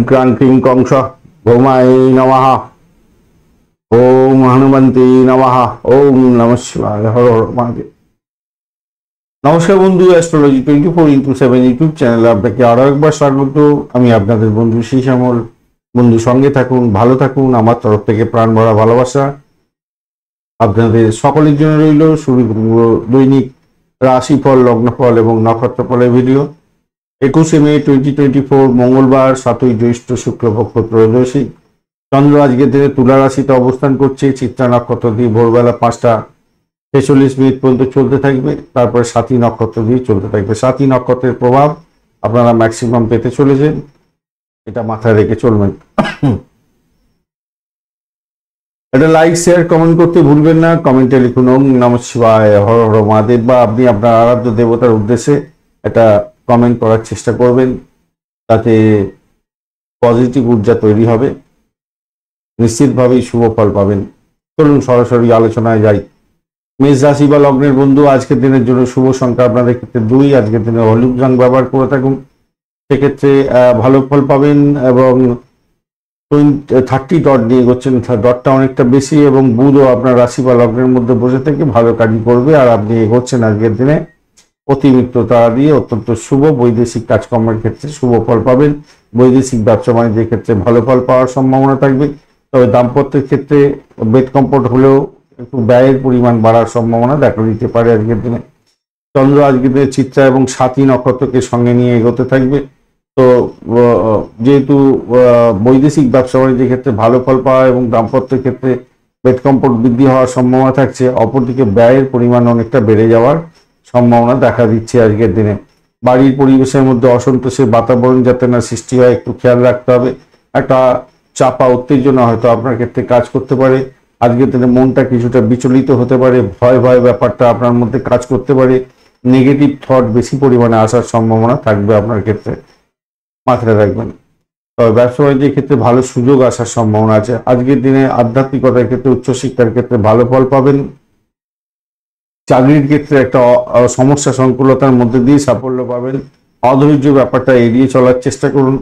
क्रांतिं कंस भौमाय नमः। ओम हनुमंते नमः। ओम नमः शिवाय। हर हर महादेव। नमस्कार बंधु, एस्ट्रोलॉजी 24x7 ইউটিউব চ্যানেলে আপনাকে আরো একবার স্বাগত। আমি আপনাদের বন্ধু শ্যামল। বন্ধু সঙ্গে থাকুন, ভালো থাকুন। আমার তরফ থেকে প্রাণ ভরা ভালোবাসা আপনাদের সকলের জন্য রইল। শুরু করব দৈনিক রাশিফল, লগ্নফল এবং নক্ষত্রফলের ভিডিও। 21 মে 2024 মঙ্গলবার, 7ই জ্যৈষ্ঠ, শুক্লপক্ষ ত্রয়োদশী। চন্দ্র আজকের দিনে তুলা রাশিতে অবস্থান করছে। চিত্রা নক্ষত্র দিয়ে ভোরবেলা 5টা 46 মিনিট পর্যন্ত চলতে থাকবে, তারপরে সাথী নক্ষত্র দিয়ে চলতে থাকবে। সাথী নক্ষত্রের প্রভাব আপনারা ম্যাক্সিমাম পেতে চলেছেন, এটা মাথায় রেখে চলবেন। এটা লাইক, শেয়ার, কমেন্ট করতে ভুলবেন না। কমেন্টে লিখুন ওম নমঃ শিবায়, হর হর মহাদেব, বা আপনি আপনার আরাধ্য দেবতার উদ্দেশ্যে এটা কমেন্ট করার চেষ্টা করবেন, তাতে পজিটিভ ঊর্জা তৈরি হবে, নিশ্চিতভাবেই শুভ ফল পাবেন। চলুন সরাসরি আলোচনায় যাই। মেষ রাশি বা লগ্নের বন্ধু, আজকের দিনের জন্য শুভ সংখ্যা আপনাদের ক্ষেত্রে 2। আজকের দিনে হলুদ রং ব্যবহার করে থাকুন, সেক্ষেত্রে ভালো ফল পাবেন। এবং 30 ডট নিয়ে এগোচ্ছেন, ডটটা অনেকটা বেশি, এবং বুধও আপনার রাশি বা লগ্নের মধ্যে বসে থেকে ভালো কাজই করবে। আর আপনি এগোচ্ছেন আজকের দিনে অতিরিক্ত তারা দিয়ে, অত্যন্ত শুভ। বৈদেশিক কাজকর্মের ক্ষেত্রে শুভ ফল পাবেন। বৈদেশিক ব্যবসা বাণিজ্যের ক্ষেত্রে ভালো ফল পাওয়ার সম্ভাবনা থাকবে। তবে দাম্পত্যের ক্ষেত্রে বেড কমফোর্ট হলেও একটু ব্যয়ের পরিমাণ বাড়ার সম্ভাবনা দেখা দিতে পারে আজকের দিনে। চন্দ্র আজকের দিনে চিত্রা এবং সাথী নক্ষত্রকে সঙ্গে নিয়ে এগোতে থাকবে। তো যেহেতু বৈদেশিক ব্যবসা বাণিজ্যের ক্ষেত্রে ভালো ফল পাওয়া এবং দাম্পত্যের ক্ষেত্রে বেড কমফোর্ট বৃদ্ধি হওয়ার সম্ভাবনা থাকছে, অপরদিকে ব্যয়ের পরিমাণ অনেকটা বেড়ে যাওয়ার সম্ভাবনা দেখা দিচ্ছে আজকের দিনে। বাড়ির পরিবেশের মধ্যে অসন্তোষের বাতাবরণ যাতে না সৃষ্টি হয়, একটু খেয়াল রাখতে হবে। একটা চাপা উত্তেজনা হয়তো আপনার ক্ষেত্রে কাজ করতে পারে। আজকের দিনে মনটা কিছুটা বিচলিত হতে পারে, ভয় ভয় ব্যাপারটা আপনার মধ্যে কাজ করতে পারে। নেগেটিভ থট বেশি পরিমাণে আসার সম্ভাবনা থাকবে আপনার ক্ষেত্রে, মাথায় রাখবেন। তবে ব্যবসা বাণিজ্যের ক্ষেত্রে ভালো সুযোগ আসার সম্ভাবনা আছে। আজকের দিনে আধ্যাত্মিকতার ক্ষেত্রে, উচ্চশিক্ষার ক্ষেত্রে ভালো ফল পাবেন। চাকরির ক্ষেত্রে একটা সমস্যা সংকুলতার মধ্যে দিয়ে সাফল্য পাবেন। অধৈর্য ব্যাপারটা এড়িয়ে চলার চেষ্টা করুন,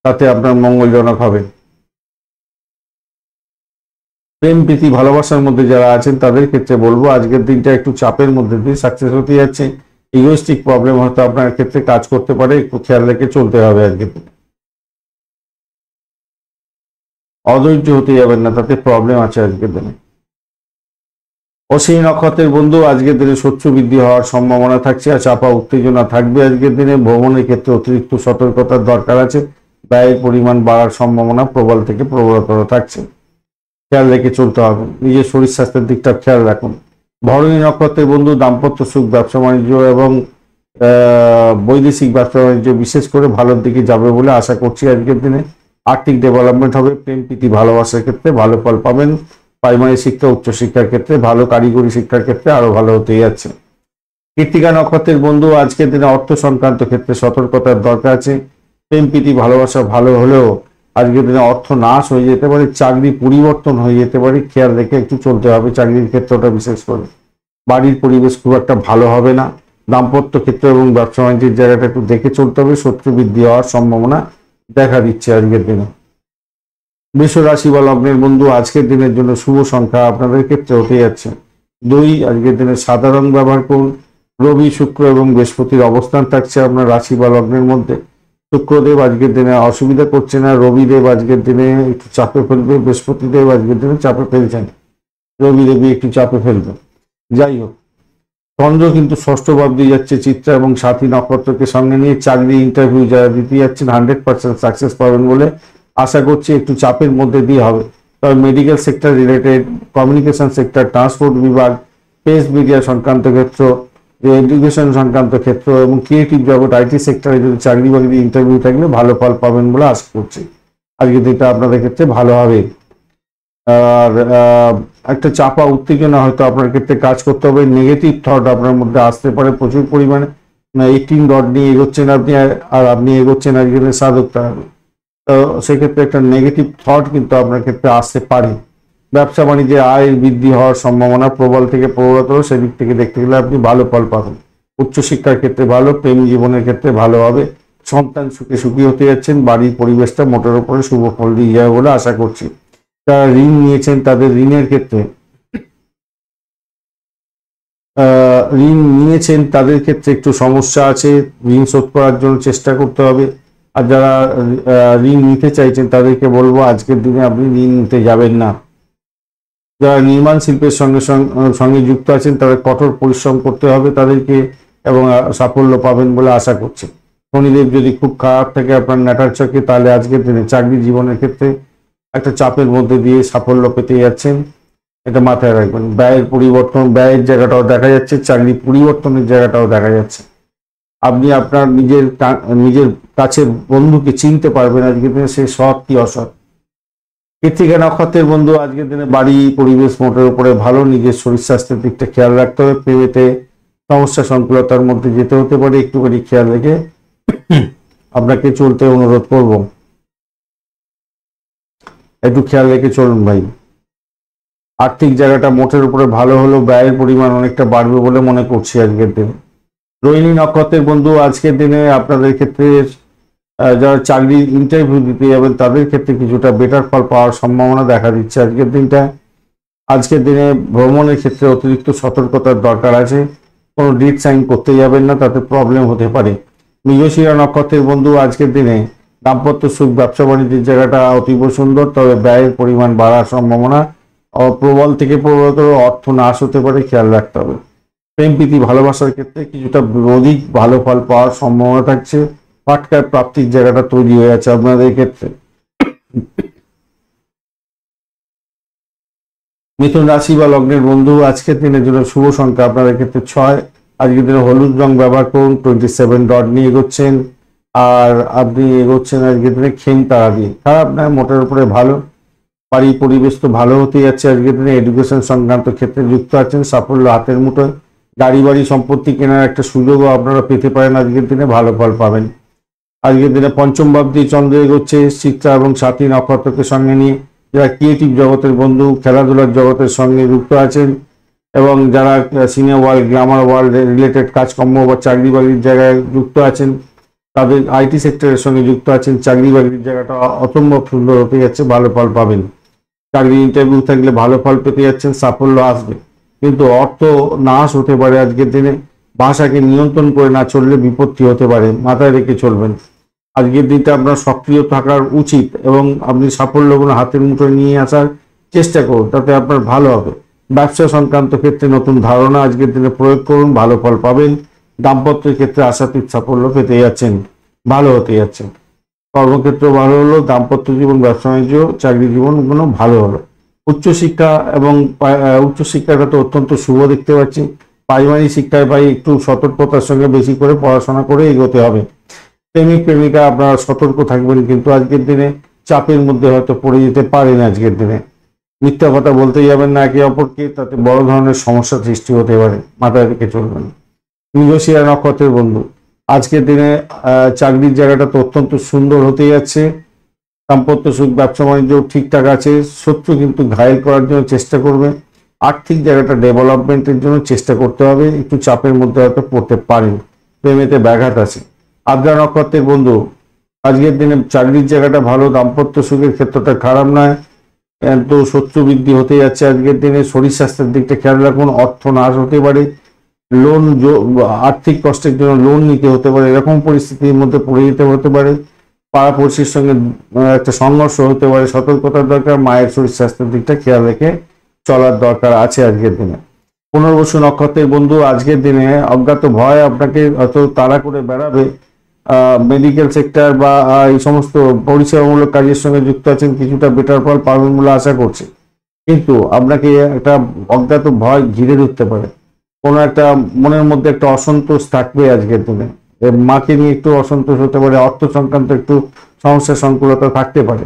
তাতে আপনার মঙ্গলজনক হবে। প্রেম প্রীতি ভালোবাসার মধ্যে যারা আছেন তাদের ক্ষেত্রে বলবো আজকের দিনটা একটু চাপের মধ্যে দিয়ে সাকসেস হতে যাচ্ছে। ইগোইস্টিক প্রবলেম হয়তো আপনার ক্ষেত্রে কাজ করতে পারে, একটু খেয়াল রেখে চলতে হবে আজকের দিনে। অধৈর্য হতে যাবেন না, তাতে প্রবলেম আছে আজকের দিনে। অশ্বিনী নক্ষত্রের বন্ধু, আজকের দিনে শত্রু বৃদ্ধি হওয়ার সম্ভাবনা থাকছে আর চাপা উত্তেজনা থাকবে আজকের দিনে। ভ্রমণের ক্ষেত্রে অতিরিক্ত সতর্কতার দরকার আছে। ব্যয়ের পরিমাণ বাড়ার সম্ভাবনা প্রবল থেকে প্রবলতর থাকছে, খেয়াল রেখে চলতে হবে। নিজের শরীর স্বাস্থ্যের দিকটা খেয়াল রাখুন। ভরণী নক্ষত্রের বন্ধু, দাম্পত্য সুখ, ব্যবসা বাণিজ্য এবং বৈদেশিক ব্যবসা বাণিজ্য বিশেষ করে ভালোর দিকে যাবে বলে আশা করছি আজকের দিনে। আর্থিক ডেভেলপমেন্ট হবে। প্রেম প্রীতি ভালোবাসার ক্ষেত্রে ভালো ফল পাবেন। প্রাইমারি শিক্ষা, উচ্চশিক্ষার ক্ষেত্রে ভালো, কারিগরি শিক্ষার ক্ষেত্রে আরো ভালো হতে যাচ্ছে। কৃত্তিকা নক্ষত্রের বন্ধু, আজকের দিনে অর্থ সংক্রান্ত ক্ষেত্রে সতর্কতার দরকার আছে। প্রেম প্রীতি ভালোবাসা ভালো হলেও আজকের দিনে অর্থ নাশ হয়ে যেতে পারে, চাকরি পরিবর্তন হয়ে যেতে পারে, খেয়াল রেখে একটু চলতে হবে চাকরির ক্ষেত্রটা বিশেষ করে। বাড়ির পরিবেশ খুব একটা ভালো হবে না। দাম্পত্য ক্ষেত্র এবং ব্যবসা বাণিজ্যের জায়গাটা একটু দেখে চলতে হবে। শত্রু বৃদ্ধি হওয়ার সম্ভাবনা দেখা দিচ্ছে আজকের দিনে। বৃষ রাশি বা লগ্নের বন্ধু, আজকের দিনের জন্য শুভ সংখ্যা আপনাদের ক্ষেত্রে হতে যাচ্ছে 2। আজকের দিনে সাদা রং ব্যবহার করুন। রবি, শুক্র এবং বৃহস্পতির অবস্থান থাকছে আপনার রাশি বা লগ্নের মধ্যে। শুক্রদেব আজকের দিনে অসুবিধা করছে না, রবিদেব আজকের দিনে একটু চাপে ফেলবে, বৃহস্পতিদেব আজকের দিনে চাপে ফেলছেন, রবিদেবী একটু চাপে ফেলবে। যাই হোক, চন্দ্র কিন্তু ষষ্ঠ ভাব দিয়ে যাচ্ছে চিত্রা এবং সাথী নক্ষত্রকে সঙ্গে নিয়ে। চাকরি ইন্টারভিউ যারা দিতে যাচ্ছেন 100% সাকসেস পাবেন বলে আশা করছি। একটু চাপের মধ্যে দিয়ে হবে, তবে medical sector related, communication sector, transport বিভাগ, প্রেস মিডিয়া সংক্রান্ত ক্ষেত্র, এডুকেশন সংক্রান্ত ক্ষেত্র এবং ক্রিয়েটিভ জগৎ, আইটি সেক্টরে যদি চাকরি বাকরি ইন্টারভিউ থাকলে ভালো ফল পাবেন বলে আশা করছি। আজকে দিনটা আপনাদের ক্ষেত্রে ভালো হবে। আর একটা চাপা উত্তেজনা হয়তো আপনার ক্ষেত্রে কাজ করতে হবে। নেগেটিভ থট আপনার মধ্যে আসতে পারে প্রচুর পরিমাণে। 18 ডট নিয়ে এগোচ্ছেন আপনি, আর আপনি এগোচ্ছেন আজকে সাধকটা হবে। তো সেক্ষেত্রে একটা নেগেটিভ থট কিন্তু আপনার ক্ষেত্রে আসতে পারে। ব্যবসা বাণিজ্যে আয় বৃদ্ধি হওয়ার সম্ভাবনা প্রবল থেকে প্রবলতর, সেদিক থেকে দেখতে গেলে আপনি ভালো ফল পাবেন। উচ্চশিক্ষার ক্ষেত্রে ভালো, প্রেম জীবনের ক্ষেত্রে ভালো হবে। সন্তান সুখে সুখী হতে যাচ্ছেন। বাড়ির পরিবেশটা মোটের উপরে শুভ ফল দিয়ে যাবে বলে আশা করছি। যারা ঋণ নিয়েছেন তাদের ঋণের ক্ষেত্রে তাদের ক্ষেত্রে একটু সমস্যা আছে, ঋণ শোধ করার জন্য চেষ্টা করতে হবে। আর যারা ঋণ নিতে চাইছেন তাদেরকে বলবো আজকের দিনে আপনি ঋণ নিতে যাবেন না। যারা নির্মাণ শিল্পের সঙ্গে যুক্ত আছেন তাদের কঠোর পরিশ্রম করতে হবে তাদেরকে, এবং সাফল্য পাবেন বলে আশা করছি। শনিদেব যদি খুব খারাপ থাকে আপনার ন্যাটার চকে, তাহলে আজকের দিনে চাকরি জীবনের ক্ষেত্রে একটা চাপের মধ্যে দিয়ে সাফল্য পেতে যাচ্ছেন, এটা মাথায় রাখবেন। ব্যয়ের জায়গাটাও দেখা যাচ্ছে, চাকরি পরিবর্তনের জায়গাটাও দেখা যাচ্ছে। আপনি আপনার নিজের কাছের বন্ধুকে চিনতে পারবেন আজকের দিনে, সে সৎ কি অসৎ। কৃত্তিকা নক্ষত্রের বন্ধু আজকের দিনে বাড়ি পরিবেশ মোটের উপরে ভালো। নিজের শরীর স্বাস্থ্যের দিকটা খেয়াল রাখতে হবে। প্রেমেতে সমস্যা সংকুলতার মধ্যে যেতে হতে পারে, একটুখানি খেয়াল রেখে আপনাকে চলতে অনুরোধ করব। একটু খেয়াল রেখে চলুন ভাই। আর্থিক জায়গাটা মোটের উপরে ভালো হলো, ব্যয়ের পরিমাণ অনেকটা বাড়বে বলে মনে করছি আজকের দিনে। রোহিণী নক্ষত্রের বন্ধু আজকের দিনে আপনাদের ক্ষেত্রে যারা চাকরির ইন্টারভিউ দিতে যাবেন তাদের ক্ষেত্রে কিছুটা বেটার ফল পাওয়ার সম্ভাবনা দেখা দিচ্ছে আজকের দিনটা। আজকের দিনে ভ্রমণের ক্ষেত্রে অতিরিক্ত সতর্কতার দরকার আছে। কোনো ডিট সাইন করতে যাবেন না, তাতে প্রবলেম হতে পারে। মৃগশিরা নক্ষত্রের বন্ধু আজকের দিনে দাম্পত্য সুখ, ব্যবসা বাণিজ্যের জায়গাটা অতীব সুন্দর, তবে ব্যয়ের পরিমাণ বাড়ার সম্ভাবনা। প্রবল থেকে প্রবলতর অর্থ নাশ হতে পারে, খেয়াল রাখতে হবে। প্রেম প্রীতি ভালোবাসার ক্ষেত্রে কিছুটা অধিক ভালো ফল পাওয়ার সম্ভাবনা থাকছে। পাটকার প্রাপ্তির জায়গাটা তৈরি হয়ে আছে আপনাদের ক্ষেত্রে। মিথুন রাশি বা লগ্নের বন্ধু আজকের দিনের জন্য শুভ সংখ্যা আপনাদের ক্ষেত্রে 6। আজকের দিনে হলুদ রং ব্যবহার করুন। 27 ডট নিয়ে এগোচ্ছেন, আর আপনি এগোচ্ছেন আজকের দিনে খেম তারা দিয়ে। খারাপ না, মোটের উপরে ভালো। বাড়ি পরিবেশ তো ভালো হতে যাচ্ছে আজকের দিনে। এডুকেশন সংক্রান্ত ক্ষেত্রে যুক্ত আছেন, সাফল্য হাতের মুঠোয়। গাড়ি বাড়ি সম্পত্তি কেনার একটা সুযোগও আপনারা পেতে পারেন আজকের দিনে, ভালো ফল পাবেন। আজকের দিনে পঞ্চম ভাবটি চন্দ্র এগোচ্ছে চিত্রা এবং সাথী নক্ষত্রকে সঙ্গে নিয়ে। যারা ক্রিয়েটিভ জগতের বন্ধু, খেলাধুলার জগতের সঙ্গে যুক্ত আছেন, এবং যারা সিনে ওয়ার্ল্ড, গ্ল্যামার ওয়ার্ল্ড রিলেটেড কাজকর্ম বা চাকরি বাকরির জায়গায় যুক্ত আছেন, তাদের আইটি সেক্টরের সঙ্গে যুক্ত আছেন, চাকরি বাকরির জায়গাটা অসম্ভব সুন্দর হতে যাচ্ছে, ভালো ফল পাবেন। চাকরি ইন্টারভিউ থাকলে ভালো ফল পেতে যাচ্ছেন, সাফল্য আসবে। কিন্তু অর্থ নাশ হতে পারে আজকের দিনে। ভাষাকে নিয়ন্ত্রণ করে না চললে বিপত্তি হতে পারে, মাথায় রেখে চলবেন। আজকের দিনটা আপনার সক্রিয় থাকার উচিত, এবং আপনি সাফল্যগুলো হাতের মুঠোয় নিয়ে আসার চেষ্টা করুন, তাতে আপনার ভালো হবে। ব্যবসা সংক্রান্ত ক্ষেত্রে নতুন ধারণা আজকের দিনে প্রয়োগ করুন, ভালো ফল পাবেন। দাম্পত্যের ক্ষেত্রে আশাতীত সাফল্য পেতে যাচ্ছেন, ভালো হতে যাচ্ছেন। কর্মক্ষেত্র ভালো হলো, দাম্পত্য জীবন, ব্যবসা বাণিজ্য, চাকরি জীবনগুলো ভালো হলো। উচ্চশিক্ষা এবং উচ্চশিক্ষাটা তো অত্যন্ত শুভ দেখতে পাচ্ছি। প্রাইমারি শিক্ষায় ভাই একটু সতর্কতার সঙ্গে বেশি করে পড়াশোনা করে এগোতে হবে। প্রেমিক প্রেমিকা আপনারা সতর্ক থাকবেন, কিন্তু আজকের দিনে চাপের মধ্যে হয়তো পড়ে যেতে পারেন। আজকের দিনে মিথ্যা কথা বলতে যাবেন না একে অপরকে, তাতে বড় ধরনের সমস্যা সৃষ্টি হতে পারে, মাথায় রেখে চলবেন। মৃগশিরা নক্ষত্রের বন্ধু আজকের দিনে চাকরির জায়গাটা তো অত্যন্ত সুন্দর হতে যাচ্ছে। দাম্পত্য সুখ, ব্যবসা বাণিজ্য ঠিকঠাক আছে। শত্রু কিন্তু ঘায়েল করার জন্য চেষ্টা করবে। আর্থিক জায়গাটা ডেভেলপমেন্টের জন্য চেষ্টা করতে হবে, একটু চাপের মধ্যে হয়তো পড়তে পারেন। প্রেমেতে ব্যাঘাত আছে। আদ্রা নক্ষত্রের বন্ধু আজকের দিনে চাকরির জায়গাটা ভালো, দাম্পত্য সুখের ক্ষেত্রটা খারাপ নয়, কিন্তু শত্রু বৃদ্ধি হতে যাচ্ছে আজকের দিনে। শরীর স্বাস্থ্যের দিকটা খেয়াল রাখুন। অর্থ নাশ হতে পারে, লোন আর্থিক কষ্টের জন্য লোন নিতে হতে পারে, এরকম পরিস্থিতির মধ্যে পড়ে যেতে হতে পারে। পাড়াপড়শির সঙ্গে একটা সংঘর্ষ হতে পারে, সতর্কতার দরকার। মায়ের শরীর স্বাস্থ্যের দিকটা খেয়াল রেখে চলার দরকার আছে আজকের দিনে। পুনর্বসু নক্ষত্রের বন্ধু আজকের দিনে অজ্ঞাত ভয় আপনাকে অত তাড়া করে বেড়াবে। মেডিকেল সেক্টর বা এই সমস্ত পরিষেবামূলক কাজের সঙ্গে যুক্ত আছেন, কিছুটা বেটার ফল পাবেন বলে আশা করছি। কিন্তু আপনাকে একটা অজ্ঞাত ভয় ঘিরে ধরতে পারে, কোনো একটা মনের মধ্যে একটা অসন্তোষ থাকবে আজকের দিনে। মাকে নিয়ে একটু অসন্তোষ হতে পারে, অর্থ সংক্রান্ত একটু সমস্যা সংকুলতা থাকতে পারে।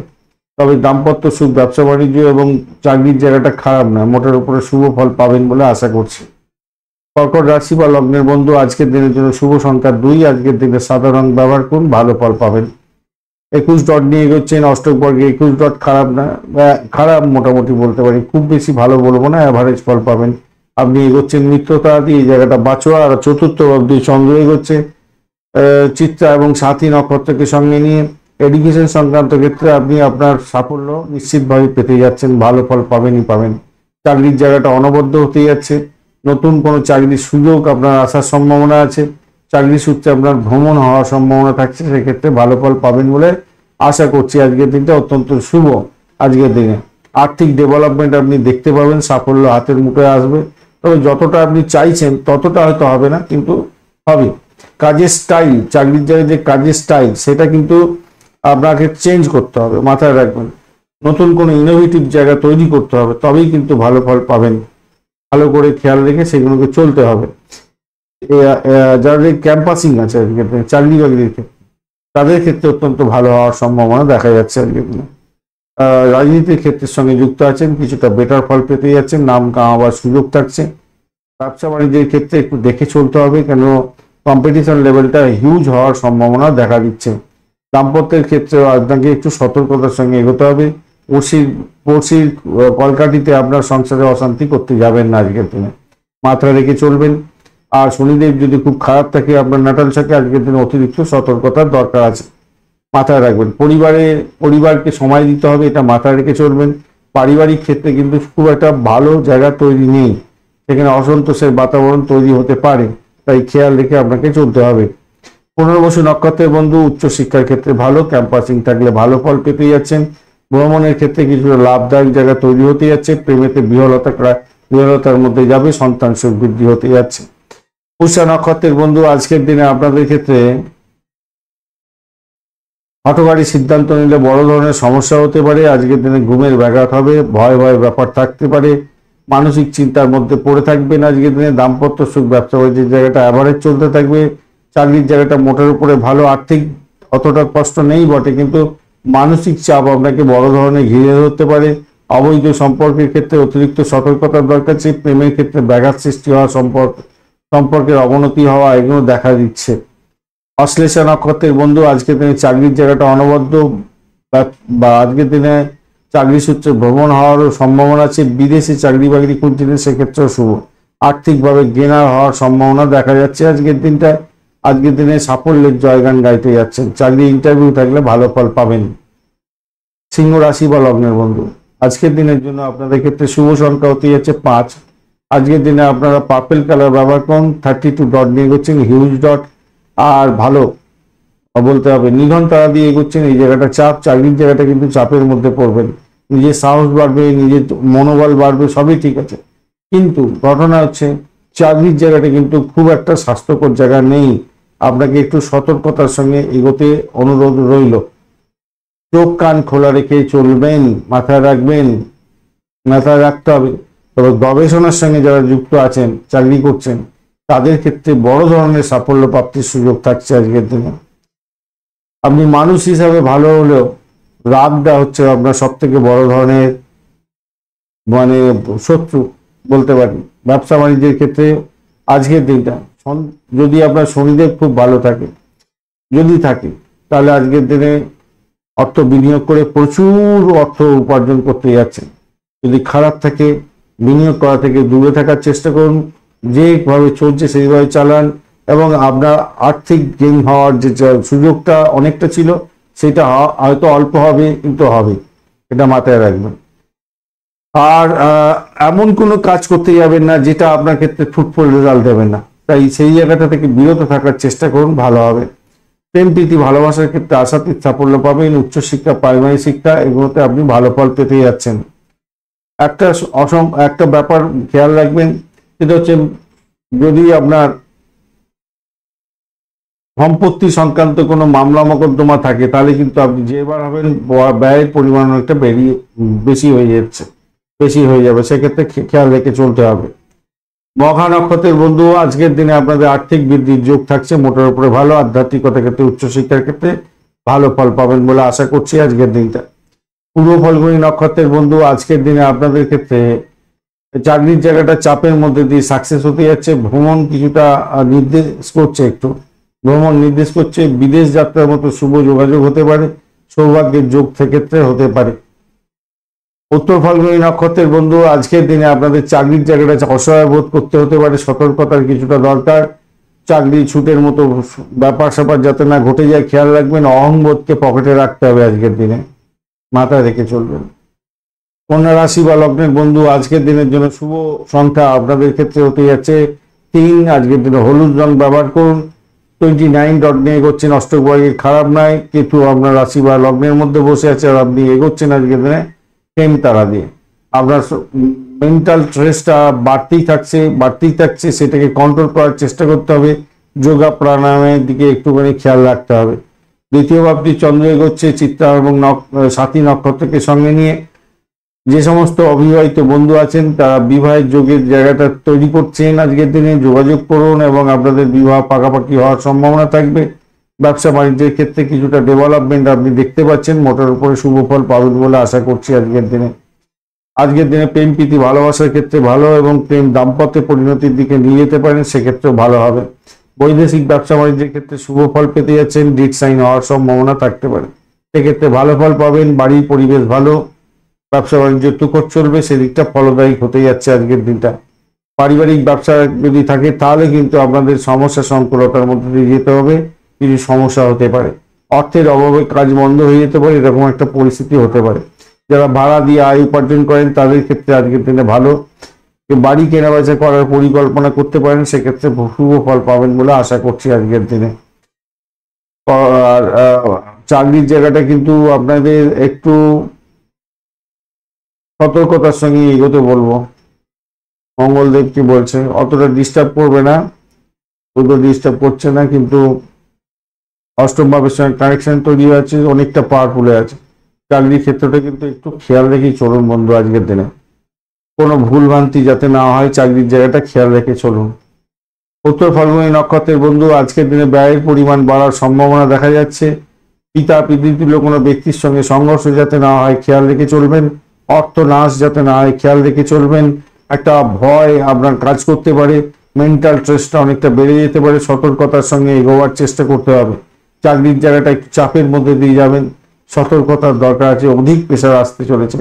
তবে দাম্পত্য সুখ, ব্যবসা বাণিজ্য এবং চাকরির জায়গাটা খারাপ নয়, মোটের উপরে শুভ ফল পাবেন বলে আশা করছি। কর্কট রাশি বা লগ্নের বন্ধু আজকের দিনের জন্য শুভ সংখ্যা 2। আজকের দিনে সাদা রং ব্যবহার করুন, ভালো ফল পাবেন। 21 ডট নিয়ে এগোচ্ছেন অষ্টক বর্গে। 21 ডট খারাপ না, খারাপ মোটামুটি বলতে পারি, খুব বেশি ভালো বলবো না, অ্যাভারেজ ফল পাবেন। আপনি এগোচ্ছেন মিত্রতা দিয়ে, এই জায়গাটা বাঁচোয়া। আর চতুর্থ অব্দি চন্দ্র এগোচ্ছে, চিত্রা এবং সাথী নক্ষত্রকে সঙ্গে নিয়ে এডুকেশন সংক্রান্ত ক্ষেত্রে আপনি আপনার সাফল্য নিশ্চিতভাবে পেতে যাচ্ছেন, ভালো ফল পাবেনই পাবেন। চাকরির জায়গাটা অনবদ্য হতে যাচ্ছে, নতুন কোনো চাকরির সুযোগ আপনার আসার সম্ভাবনা আছে, চাকরি সূত্রে আপনার ভ্রমণ হওয়ার সম্ভাবনা থাকছে, সেক্ষেত্রে ভালো ফল পাবেন বলে আশা করছি। আজকের দিনটা অত্যন্ত শুভ। আজকের দিনে আর্থিক ডেভেলপমেন্ট আপনি দেখতে পাবেন, সাফল্য হাতের মুঠোয় আসবে, তবে যতটা আপনি চাইছেন ততটা হয়তো হবে না, কিন্তু হবে। কাজের স্টাইল, চাকরির জায়গায় যে কাজের স্টাইল সেটা কিন্তু আপনাকে চেঞ্জ করতে হবে, মাথায় রাখবেন। নতুন কোনো ইনোভেটিভ জায়গা তৈরি করতে হবে, তবেই কিন্তু ভালো ফল পাবেন। ভালো করে খেয়াল রেখে সেগুলোকে চলতে হবে। যাদের ক্যাম্পাসিং আছে চাকরি বাকরির ক্ষেত্রে, তাদের ক্ষেত্রে অত্যন্ত ভালো হওয়ার সম্ভাবনা দেখা যাচ্ছে আজকের দিনে। রাজনীতির ক্ষেত্রের সঙ্গে যুক্ত আছেন, কিছুটা বেটার ফল পেতে যাচ্ছেন, নাম কামাবার সুযোগ থাকছে। ব্যবসা বাণিজ্যের ক্ষেত্রে একটু দেখে চলতে হবে, কেন কম্পিটিশন লেভেলটা হিউজ হওয়ার সম্ভাবনা দেখা দিচ্ছে। দাম্পত্যের ক্ষেত্রে আপনাকে একটু সতর্কতার সঙ্গে এগোতে হবে। পড়শির কলকাঠিতে আপনার সংসারে অশান্তি করতে যাবেন না আজকের দিনে, মাথায় রেখে চলবেন। আর শনিদেব যদি খুব খারাপ থাকে আপনার নাটাল থাকে, আজকের দিনে অতিরিক্ত সতর্কতার দরকার আছে, মাথায় রাখবেন। পরিবারকে সময় দিতে হবে, এটা মাথায় রেখে চলবেন। পারিবারিক ক্ষেত্রে কিন্তু খুব একটা ভালো জায়গা তৈরি নেই, সেখানে অসন্তোষের বাতাবরণ তৈরি হতে পারে, তাই খেয়াল রেখে আপনাকে চলতে হবে। 15 নক্ষত্রের বন্ধু উচ্চশিক্ষার ক্ষেত্রে ভালো, ক্যাম্পাসিং থাকলে ভালো ফল পেতে যাচ্ছেন। ভ্রমণের ক্ষেত্রে কিছুটা লাভদায়ক জায়গা তৈরি হতে যাচ্ছে, প্রেমেতে বিহলতার মধ্যে যাবে, সন্তান সুখ বৃদ্ধি হতে যাচ্ছে। পুষ্যা নক্ষত্রের বন্ধু আজকের দিনে আপনাদের ক্ষেত্রে হঠকারী সিদ্ধান্ত নিলে বড় ধরনের সমস্যা হতে পারে। আজকের দিনে ঘুমের ব্যাঘাত হবে, ভয় ব্যাপার থাকতে পারে, মানসিক চিন্তার মধ্যে পড়ে থাকবেন। আজকের দিনে দাম্পত্য সুখ, ব্যবসা বাণিজ্যের জায়গাটা অ্যাভারেজ চলতে থাকবে। চাকরির জায়গাটা মোটের উপরে ভালো, আর্থিক অতটা কষ্ট নেই বটে, কিন্তু মানসিক চাপ আপনাকে বড় ধরনের ঘিরে ধরতে পারে। অবৈধ সম্পর্কের ক্ষেত্রে অতিরিক্ত সতর্কতার দরকার আছে। প্রেমের ক্ষেত্রে ব্যাঘাত সৃষ্টি হওয়া, সম্পর্কের অবনতি হওয়া, এগুলো দেখা দিচ্ছে। অশ্লেষা নক্ষত্রের বন্ধু আজকের দিনে চাকরির জায়গাটা অনবদ্য, বা আজকের দিনে চাকরি সূত্রে ভ্রমণ হওয়ারও সম্ভাবনা আছে। বিদেশে চাকরি বাকরি খুঁজছিলেন, সেক্ষেত্রেও শুভ। আর্থিকভাবে গেনার হওয়ার সম্ভাবনা দেখা যাচ্ছে আজকের দিনটা। আজকের দিনে সাফল্যের জয়গান গাইতে যাচ্ছেন, চাকরি ইন্টারভিউ থাকলে ভালো ফল পাবেন। সিংহ রাশি বা লগ্নের বন্ধু আজকের দিনের জন্য আপনাদের ক্ষেত্রে শুভ সংখ্যা হতে যাচ্ছে 5। আজকের দিনে আপনারা পার্পেল কালার ব্যবহার করুন, 32 ডট নিয়ে এগোচ্ছেন, হিউজ ডট। আর ভালো বলতে হবে, নিধন তারা দিয়ে এগোচ্ছেন। এই জায়গাটা চাপ, চাকরির জায়গাটা কিন্তু চাপের মধ্যে পড়বেন। নিজের সাহস বাড়বে, নিজের মনোবল বাড়বে, সবই ঠিক আছে, কিন্তু ঘটনা হচ্ছে চাকরির জায়গাটা কিন্তু খুব একটা স্বাস্থ্যকর জায়গা নেই। আপনাকে একটু সতর্কতার সঙ্গে এগোতে অনুরোধ রইল। চোখ কান খোলা রেখে চলবেন, মাথায় রাখবেন, মাথায় রাখতে হবে। তবে গবেষণার সঙ্গে যারা যুক্ত আছেন, চাকরি করছেন, তাদের ক্ষেত্রে বড় ধরনের সাফল্য প্রাপ্তির সুযোগ থাকছে আজকের দিনে। আপনি মানুষ হিসাবে ভালো হলেও রাগটা হচ্ছে আপনার সব থেকে বড় ধরনের শত্রু বলতে পারি। ব্যবসা বাণিজ্যের ক্ষেত্রে আজকের দিনটা যদি আপনার শনিদেব খুব ভালো থাকে, যদি থাকে, তাহলে আজকের দিনে অর্থ বিনিয়োগ করে প্রচুর অর্থ উপার্জন করতে যাচ্ছেন। যদি খারাপ থাকে, বিনিয়োগ করা থেকে দূরে থাকার চেষ্টা করুন। যেভাবে চলছে সেইভাবে চালান, এবং আপনার আর্থিক গেইন হওয়ার যে সুযোগটা অনেকটা ছিল, সেটা হয়তো অল্প হবে, কিন্তু হবে, এটা মাথায় রাখবেন। আর এমন কোনো কাজ করতে যাবেন না যেটা আপনার ক্ষেত্রে ফ্রুটফুল রেজাল্ট দেবে না, তাই সেই জায়গাটা থেকে বিরত থাকার চেষ্টা করুন, ভালো হবে। প্রেম প্রীতি ভালোবাসার ক্ষেত্রে আশাতীত সাফল্য পাবেন। উচ্চশিক্ষা, প্রাইমারি শিক্ষা, এগুলোতে আপনি ভালো ফল পেতে যাচ্ছেন। একটা ব্যাপার খেয়াল রাখবেন, সেটা হচ্ছে যদি আপনার সম্পত্তি সংক্রান্ত কোনো মামলা মোকদ্দমা থাকে, তাহলে কিন্তু আপনি যেবার হবেন ব্যয়ের পরিমাণ একটা বেশি হয়ে যাবে, সেক্ষেত্রে খেয়াল রেখে চলতে হবে। মঘা নক্ষত্রের বন্ধু আজকের দিনে আপনাদের আর্থিক বৃদ্ধির যোগ থাকছে, মোটের উপরে ভালো। আধ্যাত্মিকতার ক্ষেত্রে, উচ্চশিক্ষার ক্ষেত্রে ভালো ফল পাবেন বলে আশা করছি আজকের দিনটা। পূর্ব ফল্গুনী নক্ষত্রের বন্ধু আজকের দিনে আপনাদের ক্ষেত্রে চাকরির জায়গাটা চাপের মধ্যে দিয়ে সাকসেস হতে যাচ্ছে। ভ্রমণ কিছুটা নির্দেশ করছে। বিদেশ যাত্রার মতো শুভ যোগাযোগ হতে পারে, সৌভাগ্যের যোগ ক্ষেত্রে হতে পারে। উত্তর ফাল্গুনী নক্ষত্রের বন্ধু আজকের দিনে আপনাদের চাকরির জায়গাটা অসহায় বোধ করতে হতে পারে, সতর্কতার কিছুটা দরকার। চাকরি ছুটের মতো ব্যাপার স্যাপার যাতে না ঘটে যায় খেয়াল রাখবেন। অহংবোধকে পকেটে রাখতে হবে আজকের দিনে, মাথায় রেখে চলবেন। কন্যা রাশি বা লগ্নের বন্ধু, আজকের দিনের জন্য শুভ সংখ্যা আপনাদের ক্ষেত্রে হতে যাচ্ছে 3। আজকের দিনে হলুদ রং ব্যবহার করুন। 29 ডট নিয়ে এগোচ্ছেন, অষ্টক বর্গের খারাপ নয়। কেতু আপনার রাশি বা লগ্নের মধ্যে বসে আছে আর আপনি এগোচ্ছেন আজকের দিনে প্রেম তারা দিয়ে। আপনার মেন্টাল স্ট্রেসটা বাড়তেই থাকছে, সেটাকে কন্ট্রোল করার চেষ্টা করতে হবে। যোগা প্রাণায়ামের দিকে একটুখানি খেয়াল রাখতে হবে। দ্বিতীয় ভাবটি চন্দ্র এগোচ্ছে চিত্রা এবং সাথী নক্ষত্রকে সঙ্গে নিয়ে। যে সমস্ত অবিবাহিত বন্ধু আছেন তারা বিবাহের যোগের জায়গাটা তৈরি করছেন আজকের দিনে, যোগাযোগ করুন এবং আপনাদের বিবাহ পাকাপাকি হওয়ার সম্ভাবনা থাকবে। ব্যবসা বাণিজ্যের ক্ষেত্রে কিছুটা ডেভেলপমেন্ট আপনি দেখতে পাচ্ছেন, মোটের উপরে শুভ ফল পাবেন বলে আশা করছি আজকের দিনে। আজকের দিনে প্রেম প্রীতি ভালোবাসার ক্ষেত্রে ভালো এবং প্রেম দাম্পত্যে পরিণতির দিকে নিয়ে যেতে পারেন, সেক্ষেত্রেও ভালো হবে। বৈদেশিক ব্যবসা বাণিজ্যের ক্ষেত্রে শুভ ফল পেতে যাচ্ছেন, ডিট সাইন হওয়ার সম্ভাবনা থাকতে পারে, সেক্ষেত্রে ভালো ফল পাবেন। বাড়ির পরিবেশ ভালো, ব্যবসা বাণিজ্য তুখর চলবে, সেদিকটা ফলদায়ী হতে যাচ্ছে আজকের দিনটা। পারিবারিক ব্যবসা যদি থাকে তাহলে কিন্তু আপনাদের সমস্যা সংকুলতার মধ্যে দিয়ে যেতে হবে, কিছু সমস্যা হতে পারে। অর্থের অভাবে কাজ বন্ধ হয়ে যেতে পারে, এরকম একটা পরিস্থিতি হতে পারে। যারা ভাড়া দিয়ে আয় উপার্জন করেন তাদের ক্ষেত্রে আজকের দিনে ভালো। বাড়ি কেনাবেচা করার পরিকল্পনা করতে পারেন, সেক্ষেত্রে শুভ ফল পাবেন বলে আশা করছি আজকের দিনে। আর চাকরির জায়গাটা কিন্তু আপনাদের একটু সতর্কতার সঙ্গে এগোতে বলবো। মঙ্গলদেব কি বলছে, অতটা ডিস্টার্ব করবে না, শুধু ডিস্টার্ব করছে না, কিন্তু অষ্টম ভাবের সঙ্গে কানেকশন তৈরি আছে, অনেকটা পাওয়ারফুল আছে। চাকরির ক্ষেত্রটা কিন্তু একটু খেয়াল রেখেই চলুন বন্ধু আজকের দিনে, কোনো ভুলভ্রান্তি যাতে না হয়, চাকরির জায়গাটা খেয়াল রেখে চলুন। উত্তর ফাল্গুনী নক্ষত্রের বন্ধু, আজকের দিনে ব্যয়ের পরিমাণ বাড়ার সম্ভাবনা দেখা যাচ্ছে। পিতা পিতৃতুল্য কোনো ব্যক্তির সঙ্গে সংঘর্ষ যাতে না হয় খেয়াল রেখে চলবেন। অর্থ নাশ যাতে না হয় খেয়াল রেখে চলবেন। একটা ভয় আপনার কাজ করতে পারে, মেন্টাল স্ট্রেসটা অনেকটা বেড়ে যেতে পারে, সতর্কতার সঙ্গে এগোবার চেষ্টা করতে হবে। চাকরির জায়গাটা একটু চাপের মধ্যে দিয়ে যাবেন, সতর্কতার দরকার আছে, অধিক প্রেশার আসতে চলেছে।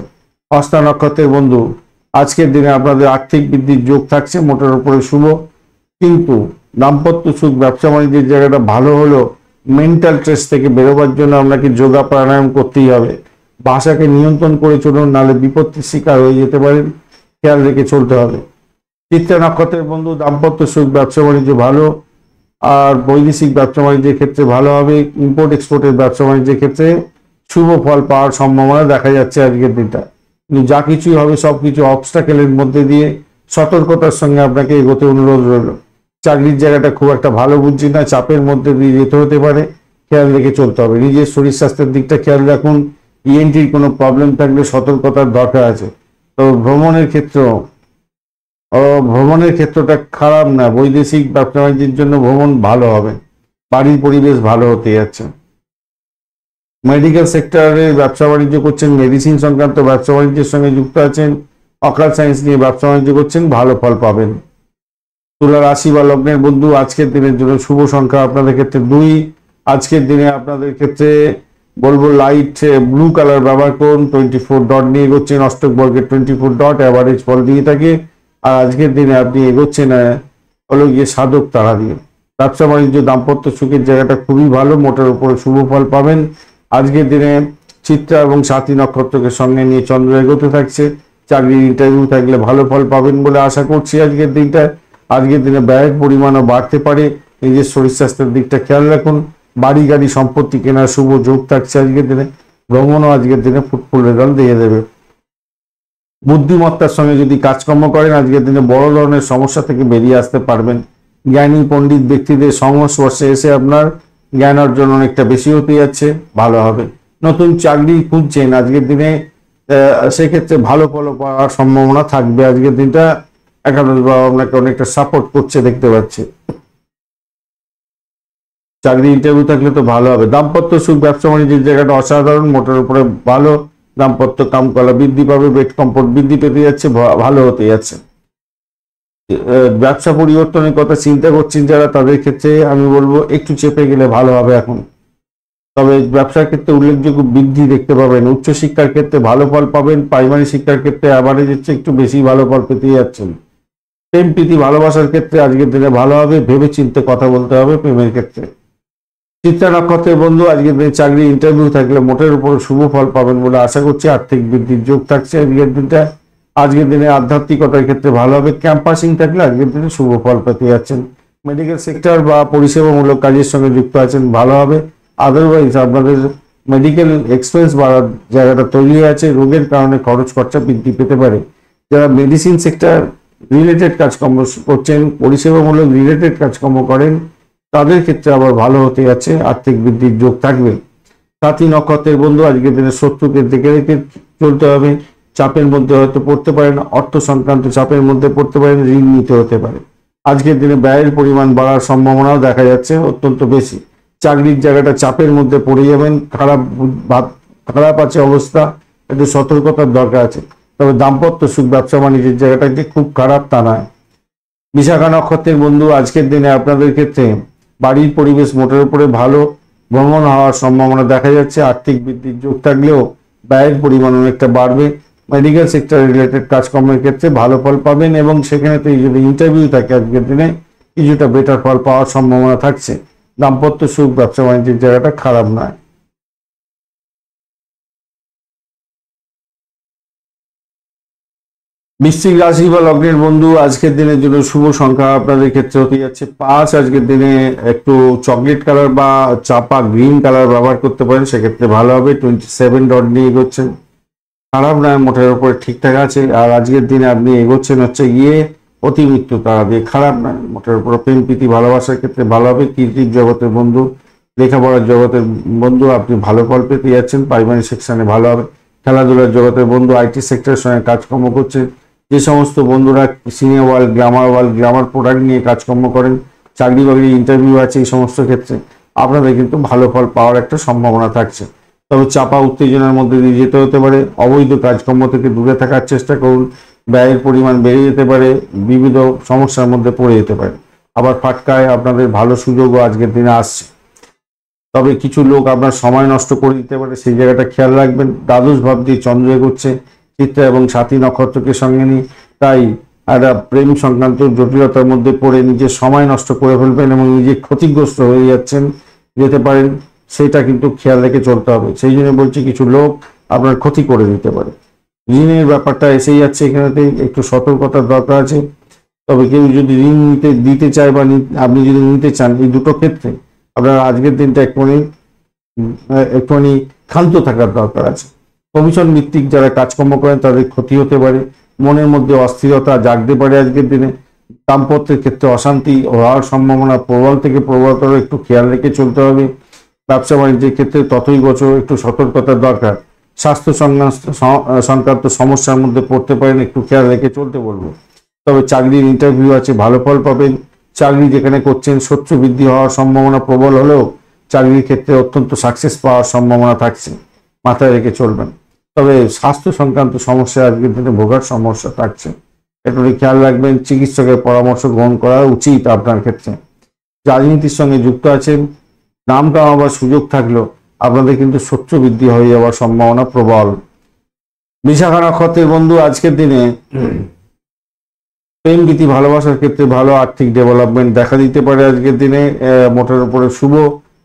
হস্তা নক্ষত্রের বন্ধু, আজকের দিনে আপনাদের আর্থিক বৃদ্ধির যোগ থাকছে, মোটের উপরে শুভ। কিন্তু দাম্পত্য সুখ ব্যবসা বাণিজ্যের জায়গাটা ভালো হলো, মেন্টাল স্ট্রেস থেকে বেরোবার জন্য আপনাকে যোগা প্রাণায়াম করতেই হবে। ভাষাকে নিয়ন্ত্রণ করে চলুন, নাহলে বিপত্তির শিকার হয়ে যেতে পারেন, খেয়াল রেখে চলতে হবে। চিত্রা নক্ষত্রের বন্ধু, দাম্পত্য সুখ ব্যবসা বাণিজ্য ভালো, আর বৈদেশিক ব্যবসা বাণিজ্যের ক্ষেত্রে ভালো হবে। ইম্পোর্ট এক্সপোর্টের ব্যবসা বাণিজ্যের ক্ষেত্রে শুভ ফল পাওয়ার সম্ভাবনা দেখা যাচ্ছে আজকের দিনটা। কিন্তু যা কিছুই হবে সবকিছু অবস্টাকেলের মধ্যে দিয়ে সতর্কতার সঙ্গে আপনাকে এগোতে অনুরোধ রইল। চাকরির জায়গাটা খুব একটা ভালো বুঝছি না, চাপের মধ্যে দিয়ে যেতে হতে পারে, খেয়াল রেখে চলতে হবে। নিজের শরীর স্বাস্থ্যের দিকটা খেয়াল রাখুন, ইএনটির কোনো প্রবলেম থাকলে সতর্কতার দরকার আছে। তো ভ্রমণের ক্ষেত্রটা খারাপ না, বৈদেশিক ব্যবসা বাণিজ্যের জন্য ভ্রমণ ভালো হবে, বাড়ির পরিবেশ ভালো হতে যাচ্ছে। মেডিকেল সেক্টরে ব্যবসা বাণিজ্য করছেন, মেডিসিন সংক্রান্ত ব্যবসা বাণিজ্যের সঙ্গে যুক্ত আছেন, অকাল সায়েন্স নিয়ে ব্যবসা বাণিজ্য করছেন, ভালো ফল পাবেন। তুলা রাশি বা লগ্নের বন্ধু, আজকের দিনের জন্য শুভ সংখ্যা আপনাদের ক্ষেত্রে 2। আজকের দিনে আপনাদের ক্ষেত্রে বলবো লাইট ব্লু কালার ব্যবহার করুন। 24 ডট নিয়ে এগোচ্ছেন, অষ্টক বর্গের 24 ডট অ্যাভারেজ ফল দিয়ে থাকে। আর আজকের দিনে আপনি এগোচ্ছেন হলো গিয়ে সাধক তারা দিয়ে। ব্যবসা বাণিজ্য দাম্পত্য সুখের জায়গাটা খুবই ভালো, মোটের উপরে শুভ ফল পাবেন। আজকের দিনে চিত্রা এবং সাথী নক্ষত্রকে সঙ্গে নিয়ে চন্দ্র এগোতে থাকছে। চাকরির ইন্টারভিউ থাকলে ভালো ফল পাবেন বলে আশা করছি আজকের দিনটায়। আজকের দিনে ব্যয়ের পরিমাণও বাড়তে পারে, নিজের শরীর স্বাস্থ্যের দিকটা খেয়াল রাখুন। বাড়ি গাড়ি সম্পত্তি কেনার শুভ যোগ থাকছে আজকের দিনে। ভ্রমণও আজকের দিনে ফুটফুল রেজাল্ট দিয়ে দেবে। বুদ্ধিমত্তার সঙ্গে যদি কাজকর্ম করেন আজকের দিনে বড় ধরনের সমস্যা থেকে বেরিয়ে আসতে পারবেন। জ্ঞানী পণ্ডিত ব্যক্তিদের সংস্পর্শে এসে আপনার জ্ঞান অর্জন অনেকটা বেশি হতে যাচ্ছে, ভালো হবে। নতুন চাকরি খুঁজছেন আজকের দিনে, সেক্ষেত্রে ভালো ফল পাওয়ার সম্ভাবনা থাকবে। আজকের দিনটা একাদশ বাবা আপনাকে অনেকটা সাপোর্ট করছে দেখতে পাচ্ছি। চাকরি ইন্টারভিউ থাকলে তো ভালো হবে। দাম্পত্য সুখ ব্যবসা বাণিজ্যের জায়গাটা অসাধারণ, মোটের উপরে ভালো। দাম্পত্য কামকলা বৃদ্ধি পাবে, বেড কমফোর্ট বৃদ্ধি পেতে যাচ্ছে, ভালো হতে যাচ্ছে। ব্যবসা পরিবর্তনের কথা চিন্তা করছেন যারা, তাদের ক্ষেত্রে আমি বলবো একটু চেপে গেলে ভালো হবে এখন। তবে ব্যবসার ক্ষেত্রে উল্লেখযোগ্য বৃদ্ধি দেখতে পাবেন। উচ্চশিক্ষার ক্ষেত্রে ভালো ফল পাবেন, প্রাইমারি শিক্ষার ক্ষেত্রে অ্যাভারেজের চেয়ে একটু বেশি ভালো ফল পেতে যাচ্ছেন। প্রেম প্রীতি ভালোবাসার ক্ষেত্রে আজকের দিনে ভালো হবে, ভেবে চিন্তে কথা বলতে হবে প্রেমের ক্ষেত্রে। চিত্রা নক্ষত্রের বন্ধু আজকের দিনে চাকরি ইন্টারভিউ থাকলে মোটের উপর শুভ ফল পাবেন বলে আশা করছি। আর্থিক বৃদ্ধির যোগ থাকছে আজকের দিনটা। আজকের দিনে আধ্যাত্মিকতার ক্ষেত্রে ভালো হবে, ক্যাম্পাসিং থাকলে আজকের দিনে শুভ ফল পেতে যাচ্ছেন। মেডিকেল সেক্টর বা পরিষেবামূলক কাজের সঙ্গে যুক্ত আছেন, ভালো হবে। আদারওয়াইজ আপনাদের মেডিকেল এক্সপেন্স বাড়ার জায়গাটা তৈরি হয়ে আছে, রোগের কারণে খরচ খরচা বৃদ্ধি পেতে পারে। যারা মেডিসিন সেক্টর রিলেটেড কাজকর্ম করছেন, পরিষেবামূলক রিলেটেড কাজকর্ম করেন, তাদের ক্ষেত্রে আবার ভালো হতে যাচ্ছে, আর্থিক বৃদ্ধির যোগ থাকবে। সাথী নক্ষত্রের বন্ধু আজকের দিনে শত্রুকে দেখে রেখে চলতে হবে। চাপের মধ্যে হয়তো পড়তে পারেন, অর্থ সংক্রান্ত চাপের মধ্যে পড়তে পারেন, ঋণ নিতে হতে পারে। আজকের দিনে ব্যয়ের পরিমাণ বাড়ার সম্ভাবনাও দেখা যাচ্ছে অত্যন্ত বেশি। চাকরির জায়গাটা চাপের মধ্যে পড়ে যাবেন, খারাপ আছে অবস্থা, একটু সতর্কতার দরকার আছে। তবে দাম্পত্য সুখ, ব্যবসা বাণিজ্যের জায়গাটাকে খুব খারাপ তা নয়। বিশাখা নক্ষত্রের বন্ধু আজকের দিনে আপনাদের ক্ষেত্রে বাড়ির পরিবেশ মোটের উপরে ভালো, ভ্রমণ হওয়ার সম্ভাবনা দেখা যাচ্ছে। আর্থিক বৃদ্ধির যোগ থাকলেও ব্যয়ের পরিমাণ অনেকটা বাড়বে। মেডিকেল সেক্টর রিলেটেড কাজকর্মের ক্ষেত্রে ভালো ফল পাবেন এবং সেখানে যদি ইন্টারভিউ থাকে আজকের দিনে কিছুটা বেটার ফল পাওয়ার সম্ভাবনা থাকছে। দাম্পত্য সুখ, ব্যবসা বাণিজ্যের জায়গাটা খারাপ নয়। বৃশ্চিক রাশি বা লগ্নের বন্ধু আজকের দিনের জন্য শুভ সংখ্যা আপনাদের ক্ষেত্রে হতে যাচ্ছে 5। আজকের দিনে একটু চকলেট কালার বা চাপা গ্রিন কালার ব্যবহার করতে পারেন, সেক্ষেত্রে ভালো হবে। 27 ডট নিয়ে এগোচ্ছেন, খারাপ নয়, মোটের উপরে ঠিকঠাক আছে। আর আজকের দিনে আপনি এগোচ্ছেন হচ্ছে গিয়ে অতিমৃত্যু তারা দিয়ে, খারাপ নয়, মোটের উপরে প্রেম প্রীতি ভালোবাসার ক্ষেত্রে ভালো হবে। কীর্তির জগতের বন্ধু, লেখাপড়ার জগতের বন্ধু আপনি ভালো ফল পেতে যাচ্ছেন, পারিবারিক সেকশনে ভালো হবে। খেলাধুলার জগতের বন্ধু, আইটি সেক্টরের সঙ্গে কাজকর্ম করছেন, যে সমস্ত বন্ধুরা সিনিয়র ওয়ার্ল্ড, গ্লামার প্রোডাক্ট নিয়ে কাজকর্ম করেন, চাকরি বাকরি ইন্টারভিউ আছে, এই সমস্ত ক্ষেত্রে আপনাদের কিন্তু ভালো ফল পাওয়ার একটা সম্ভাবনা থাকছে। তবে চাপা উত্তেজনার মধ্যে দিয়ে যেতে হতে পারে। অবৈধ কাজকর্ম থেকে দূরে থাকার চেষ্টা করুন। ব্যয়ের পরিমাণ বেড়ে যেতে পারে, বিবিধ সমস্যার মধ্যে পড়ে যেতে পারে। আবার ফাটকায় আপনাদের ভালো সুযোগও আজকের দিনে আসছে, তবে কিছু লোক আপনার সময় নষ্ট করে দিতে পারে, সেই জায়গাটা খেয়াল রাখবেন। দ্বাদশ ভাব দিয়ে চন্দ্র এগোচ্ছে চিত্রা এবং সাথী নক্ষত্রকে সঙ্গে নিয়ে, তাই একটা প্রেম সংক্রান্ত জটিলতার মধ্যে পড়ে নিজের সময় নষ্ট করে ফেলবেন এবং নিজে ক্ষতিগ্রস্ত হয়ে যেতে পারেন, সেটা কিন্তু খেয়াল রেখে চলতে হবে। সেই জন্য বলছি কিছু লোক আপনার ক্ষতি করে দিতে পারে। ঋণের ব্যাপারটা এসেই যাচ্ছে, এখানেতেই একটু সতর্কতার দরকার আছে। তবে কেউ যদি ঋণ দিতে চায় বা আপনি যদি নিতে চান, এই দুটো ক্ষেত্রে আপনার আজকের দিনটা একটুখানি ক্ষান্ত থাকার দরকার আছে। কমিশন ভিত্তিক যারা কাজকর্ম করেন তাদের ক্ষতি হতে পারে, মনের মধ্যে অস্থিরতা জাগতে পারে আজকের দিনে। দাম্পত্যের ক্ষেত্রে অশান্তি হওয়ার সম্ভাবনা প্রবল থেকে প্রবলতর, একটু খেয়াল রেখে চলতে হবে। ব্যবসা বাণিজ্যের ক্ষেত্রে ততই বছর একটু সতর্কতার দরকার। স্বাস্থ্য সংক্রান্ত সমস্যার মধ্যে পড়তে পারেন, একটু খেয়াল রেখে চলতে বলবো। তবে চাকরির ইন্টারভিউ আছে, ভালো ফল পাবেন। চাকরি যেখানে করছেন শত্রু বৃদ্ধি হওয়ার সম্ভাবনা প্রবল হলেও চাকরির ক্ষেত্রে অত্যন্ত সাকসেস পাওয়ার সম্ভাবনা থাকছে, মাথায় রেখে চলবেন। তবে স্বাস্থ্য সংক্রান্ত সমস্যা আজকের দিনে ভোগার সমস্যা থাকছে, একটু খেয়াল রাখবেন। চিকিৎসকের পরামর্শ গ্রহণ করা উচিত আপনার ক্ষেত্রে। রাজনীতির সঙ্গে যুক্ত আছেন, নাম কামাবার সুযোগ থাকলেও আপনাদের কিন্তু শত্রু বৃদ্ধি হয়ে যাওয়ার সম্ভাবনা প্রবল। বিশাখা নক্ষত্রের বন্ধু আজকের দিনে প্রেম প্রীতি ভালোবাসার ক্ষেত্রে ভালো, আর্থিক ডেভেলপমেন্ট দেখা দিতে পারে আজকের দিনে, মোটের উপরে শুভ।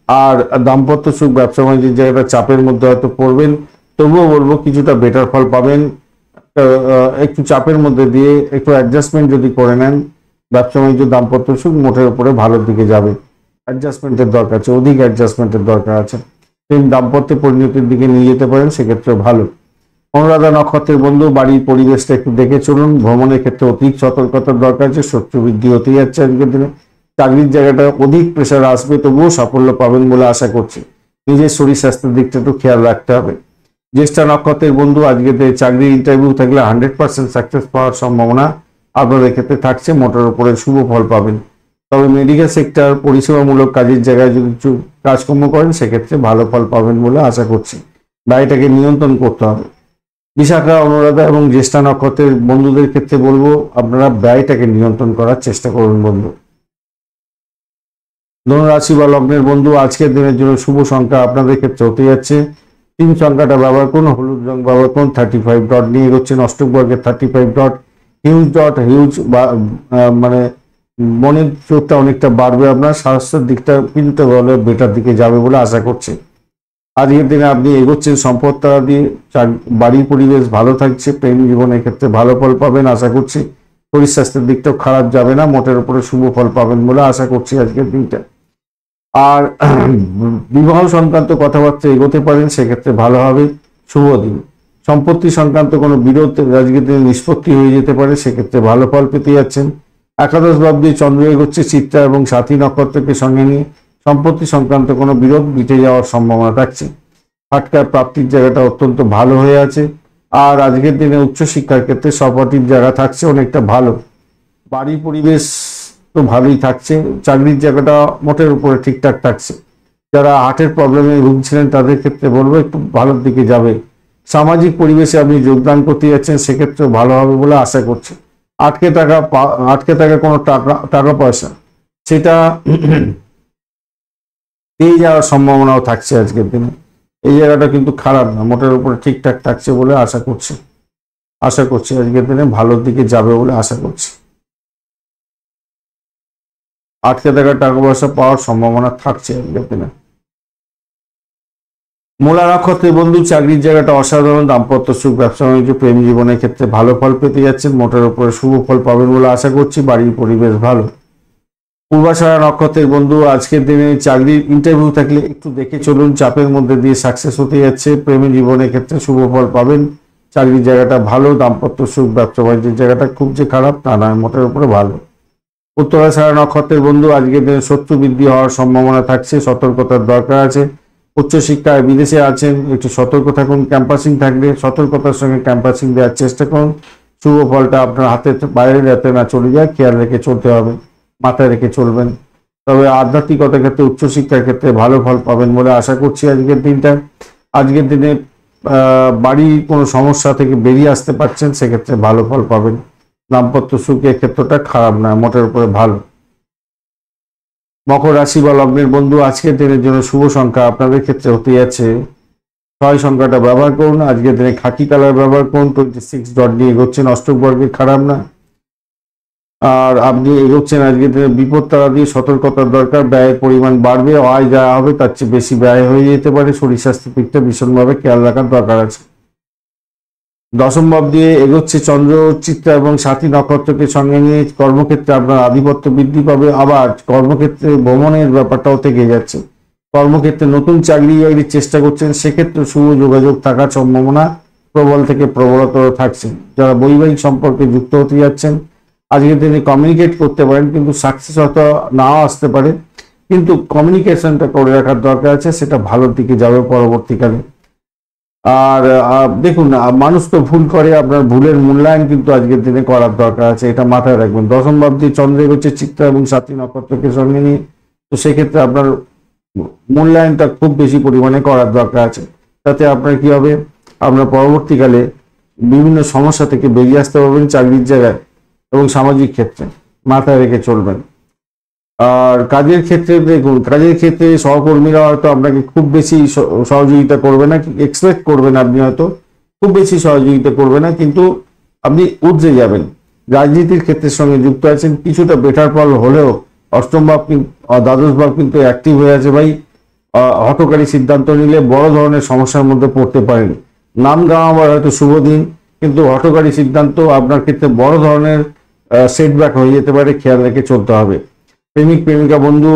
আর দাম্পত্য সুখ, ব্যবসা বাণিজ্যের জায়গাটা চাপের মধ্যে হয়তো পড়বেন, তবুও বলবো কিছুটা বেটার ফল পাবেন। একটু চাপের মধ্যে দিয়ে একটু অ্যাডজাস্টমেন্ট যদি করে নেন, ব্যবসা বাণিজ্য দাম্পত্য সুখ মোটের উপরে ভালোর দিকে যাবে। অ্যাডজাস্টমেন্টের দরকার আছে, অধিক অ্যাডজাস্টমেন্টের দরকার আছে। প্রেম দাম্পত্যে পরিণতির দিকে নিয়ে যেতে পারেন, সেক্ষেত্রে ভালো। অনুরাধা নক্ষত্রের বন্ধু বাড়ির পরিবেশটা একটু দেখে চলুন। ভ্রমণের ক্ষেত্রে অধিক সতর্কতার দরকার আছে, শত্রু বৃদ্ধি হতেই যাচ্ছে আজকের দিনে। চাকরির জায়গাটা অধিক প্রেশার আসবে, তবুও সাফল্য পাবেন বলে আশা করছি। নিজের শরীর স্বাস্থ্যের দিকটা একটু খেয়াল রাখতে হবে। জ্যেষ্ঠা নক্ষত্রের বন্ধু আজকে চাকরির ইন্টারভিউ থাকলে 100% সাকসেস পাওয়ার সম্ভাবনা আপনাদের ক্ষেত্রে থাকছে, মোটের উপরে শুভ ফল পাবেন। তবে মেডিকেল সেক্টর পরিষেবামূলক কাজের জায়গায় যদি কিছু কাজকর্ম করেন, সেক্ষেত্রে ভালো ফল পাবেন বলে আশা করছি। ব্যয়টাকে নিয়ন্ত্রণ করতে হবে। বিশাখা, অনুরাধা এবং জ্যেষ্ঠা নক্ষত্রের বন্ধুদের ক্ষেত্রে বলবো আপনারা ব্যয়টাকে নিয়ন্ত্রণ করার চেষ্টা করুন বন্ধু। ধনুরাশি বা লগ্নের বন্ধু আজকের দিনের জন্য শুভ সংখ্যা আপনাদের ক্ষেত্রে হতে যাচ্ছে 3 সংখ্যাটা ব্যবহার করুন, হলুদ রং ব্যবহার করুন। 35 ডট নিয়ে এগোচ্ছেন, অষ্টক বর্গের 35 ডট। হিউজ বা মানে মনের জোরটা অনেকটা বাড়বে, আপনার স্বাস্থ্যের দিকটা কিন্তু বলে বেটার দিকে যাবে বলে আশা করছি। আজকের দিনে আপনি এগোচ্ছেন সম্পদ তারা দিয়ে, বাড়ির পরিবেশ ভালো থাকছে, প্রেম জীবনের ক্ষেত্রে ভালো ফল পাবেন আশা করছি। শরীর স্বাস্থ্যের দিকটাও খারাপ যাবে না, মোটের উপরে শুভ ফল পাবেন বলে আশা করছি আজকের দিনটা। আর বিবাহ সংক্রান্ত কথাবার্তা এগোতে পারেন, সেক্ষেত্রে ভালো হবে, শুভ দিন। সম্পত্তি সংক্রান্ত কোনো বিরোধ আজকের দিনে নিষ্পত্তি হয়ে যেতে পারে, সেক্ষেত্রে ভালো ফল পেতে যাচ্ছেন। একাদশ ভাব দিয়ে চন্দ্র এগোচ্ছে চিত্রা এবং সাথী নক্ষত্রকে সঙ্গে নিয়ে, সম্পত্তি সংক্রান্ত কোনো বিরোধ মিটে যাওয়ার সম্ভাবনা থাকছে। ফাটকার প্রাপ্তির জায়গাটা অত্যন্ত ভালো হয়ে আছে। আর আজকের দিনে উচ্চশিক্ষার ক্ষেত্রে সহপাঠীর জায়গা থাকছে অনেকটা ভালো। বাড়ির পরিবেশ তো ভালোই থাকছে, চাকরির জায়গাটা মোটের উপরে ঠিকঠাক থাকছে। যারা হার্টের প্রবলেমে ভুগছিলেন তাদের ক্ষেত্রে বলবো একটু ভালোর দিকে যাবে। সামাজিক পরিবেশে আপনি যোগদান করতে যাচ্ছেন, সেক্ষেত্রে ভালো হবে বলে আশা করছি। আটকে থাকা কোনো টাকা পয়সা সেটা পেয়ে যাওয়ার সম্ভাবনাও থাকছে আজকের দিনে। এই জায়গাটা কিন্তু খারাপ না, মোটের উপরে ঠিকঠাক থাকছে বলে আশা করছি। আজকের দিনে ভালোর দিকে যাবে বলে আশা করছি। আটকে থাকা টাকা পয়সা পাওয়ার সম্ভাবনা থাকছে আজকের দিনে। মূলা নক্ষত্রের বন্ধু, চাকরির জায়গাটা অসাধারণ, দাম্পত্য সুখ, ব্যবসা বাণিজ্য, প্রেম জীবনের ক্ষেত্রে ভালো ফল পেতে যাচ্ছেন, মোটের উপরে শুভ ফল পাবেন বলে আশা করছি। বাড়ির পরিবেশ ভালো। পূর্বাষাঢ়া নক্ষত্রের বন্ধু, আজকের দিনে চাকরির ইন্টারভিউ থাকলে একটু দেখে চলুন, চাপের মধ্যে দিয়ে সাকসেস হতে যাচ্ছে। প্রেম জীবনের ক্ষেত্রে শুভ ফল পাবেন, চাকরির জায়গাটা ভালো, দাম্পত্য সুখ, ব্যবসা বাণিজ্যের জায়গাটা খুব যে খারাপ তা নয়, মোটের উপরে ভালো। উত্তরাষাঢ়া নক্ষত্রের বন্ধু, আজকের দিনে শত্রু বৃদ্ধি হওয়ার সম্ভাবনা থাকছে, সতর্কতার দরকার আছে। উচ্চশিক্ষায় বিদেশে আছেন, একটু সতর্ক থাকুন। ক্যাম্পাসিং থাকলে সতর্কতার সঙ্গে ক্যাম্পাসিং দেওয়ার চেষ্টা করুন, শুভ ফলটা আপনার হাতে বাইরে যাতে না চলে যায় খেয়াল রেখে চলতে হবে, মাথায় রেখে চলবেন। তবে আধ্যাত্মিকতার ক্ষেত্রে, উচ্চশিক্ষার ক্ষেত্রে ভালো ফল পাবেন বলে আশা করছি আজকের দিনটা। আজকের দিনে বাড়ির কোনো সমস্যা থেকে বেরিয়ে আসতে পারছেন, সেক্ষেত্রে ভালো ফল পাবেন। দাম্পত্য সুখের ক্ষেত্রটা খারাপ নয়, মোটের উপরে ভালো। মকর রাশি বা লগ্নের বন্ধু, আজকের দিনের জন্য শুভ সংখ্যা আপনাদের ক্ষেত্রে হতে যাচ্ছে 6 সংখ্যাটা ব্যবহার করুন। আজকের দিনে খাকি কালার ব্যবহার করুন। 26 ডট দিয়ে এগোচ্ছেন, অষ্টক বর্গে খারাপ না। আর আপনি এগোচ্ছেন আজকের দিনে বিপদ তারা দিয়ে, সতর্কতার দরকার। ব্যয়ের পরিমাণ বাড়বে, আয় যা হবে তার চেয়ে বেশি ব্যয় হয়ে যেতে পারে। শরীর স্বাস্থ্যের দিকটা ভীষণভাবে খেয়াল রাখার দরকার আছে। দশম ভাব দিয়ে এগোচ্ছে চন্দ্র চিত্রা এবং সাথী নক্ষত্রকে সঙ্গে নিয়ে, কর্মক্ষেত্রে আপনার আধিপত্য বৃদ্ধি পাবে। আবার কর্মক্ষেত্রে ভ্রমণের ব্যাপারটাও থেকে যাচ্ছে। কর্মক্ষেত্রে নতুন চাকরি বাকরির চেষ্টা করছেন, সেক্ষেত্রে শুভ যোগাযোগ থাকার সম্ভাবনা প্রবল থেকে প্রবলতর থাকছে। যারা বৈবাহিক সম্পর্কে যুক্ত হতে যাচ্ছেন, আজকের দিনে কমিউনিকেট করতে পারেন, কিন্তু সাকসেস হয়তো নাও আসতে পারে, কিন্তু কমিউনিকেশনটা করে রাখার দরকার আছে, সেটা ভালোর দিকে যাবে পরবর্তীকালে। আর দেখুন, মানুষ তো ভুল করে, আপনার ভুলের মূল্যায়ন কিন্তু আজকের দিনে করার দরকার আছে, এটা মাথায় রাখবেন। দশম ভাব দিয়ে চন্দ্র এগোচ্ছে চিত্রা এবং সাথী নক্ষত্রকে সঙ্গে নিয়ে, তো সেক্ষেত্রে আপনার মূল্যায়নটা খুব বেশি পরিমাণে করার দরকার আছে। তাতে আপনার কি হবে, আপনার পরবর্তীকালে বিভিন্ন সমস্যা থেকে বেরিয়ে আসতে পারবেন চাকরির জায়গায় এবং সামাজিক ক্ষেত্রে, মাথায় রেখে চলবেন। আর কাজের ক্ষেত্রে দেখুন, কাজের ক্ষেত্রে সহকর্মীরা হয়তো আপনাকে খুব বেশি সহযোগিতা করবে না, এক্সপেক্ট করবেন আপনি হয়তো খুব বেশি সহযোগিতা করবে না, কিন্তু আপনি উতরে যাবেন। রাজনীতির ক্ষেত্রের সঙ্গে যুক্ত আছেন, কিছুটা বেটার ফল হলেও অষ্টম ভাব দ্বাদশ ভাব কিন্তু অ্যাক্টিভ হয়ে আছে ভাই। হঠকারী সিদ্ধান্ত নিলে বড় ধরনের সমস্যার মধ্যে পড়তে পারেন। নাম গাওয়াবার হয়তো শুভ দিন, কিন্তু হঠকারী সিদ্ধান্ত আপনার ক্ষেত্রে বড় ধরনের সেটব্যাক হয়ে যেতে পারে, খেয়াল রেখে চলতে হবে। প্রেমিক প্রেমিকা বন্ধু,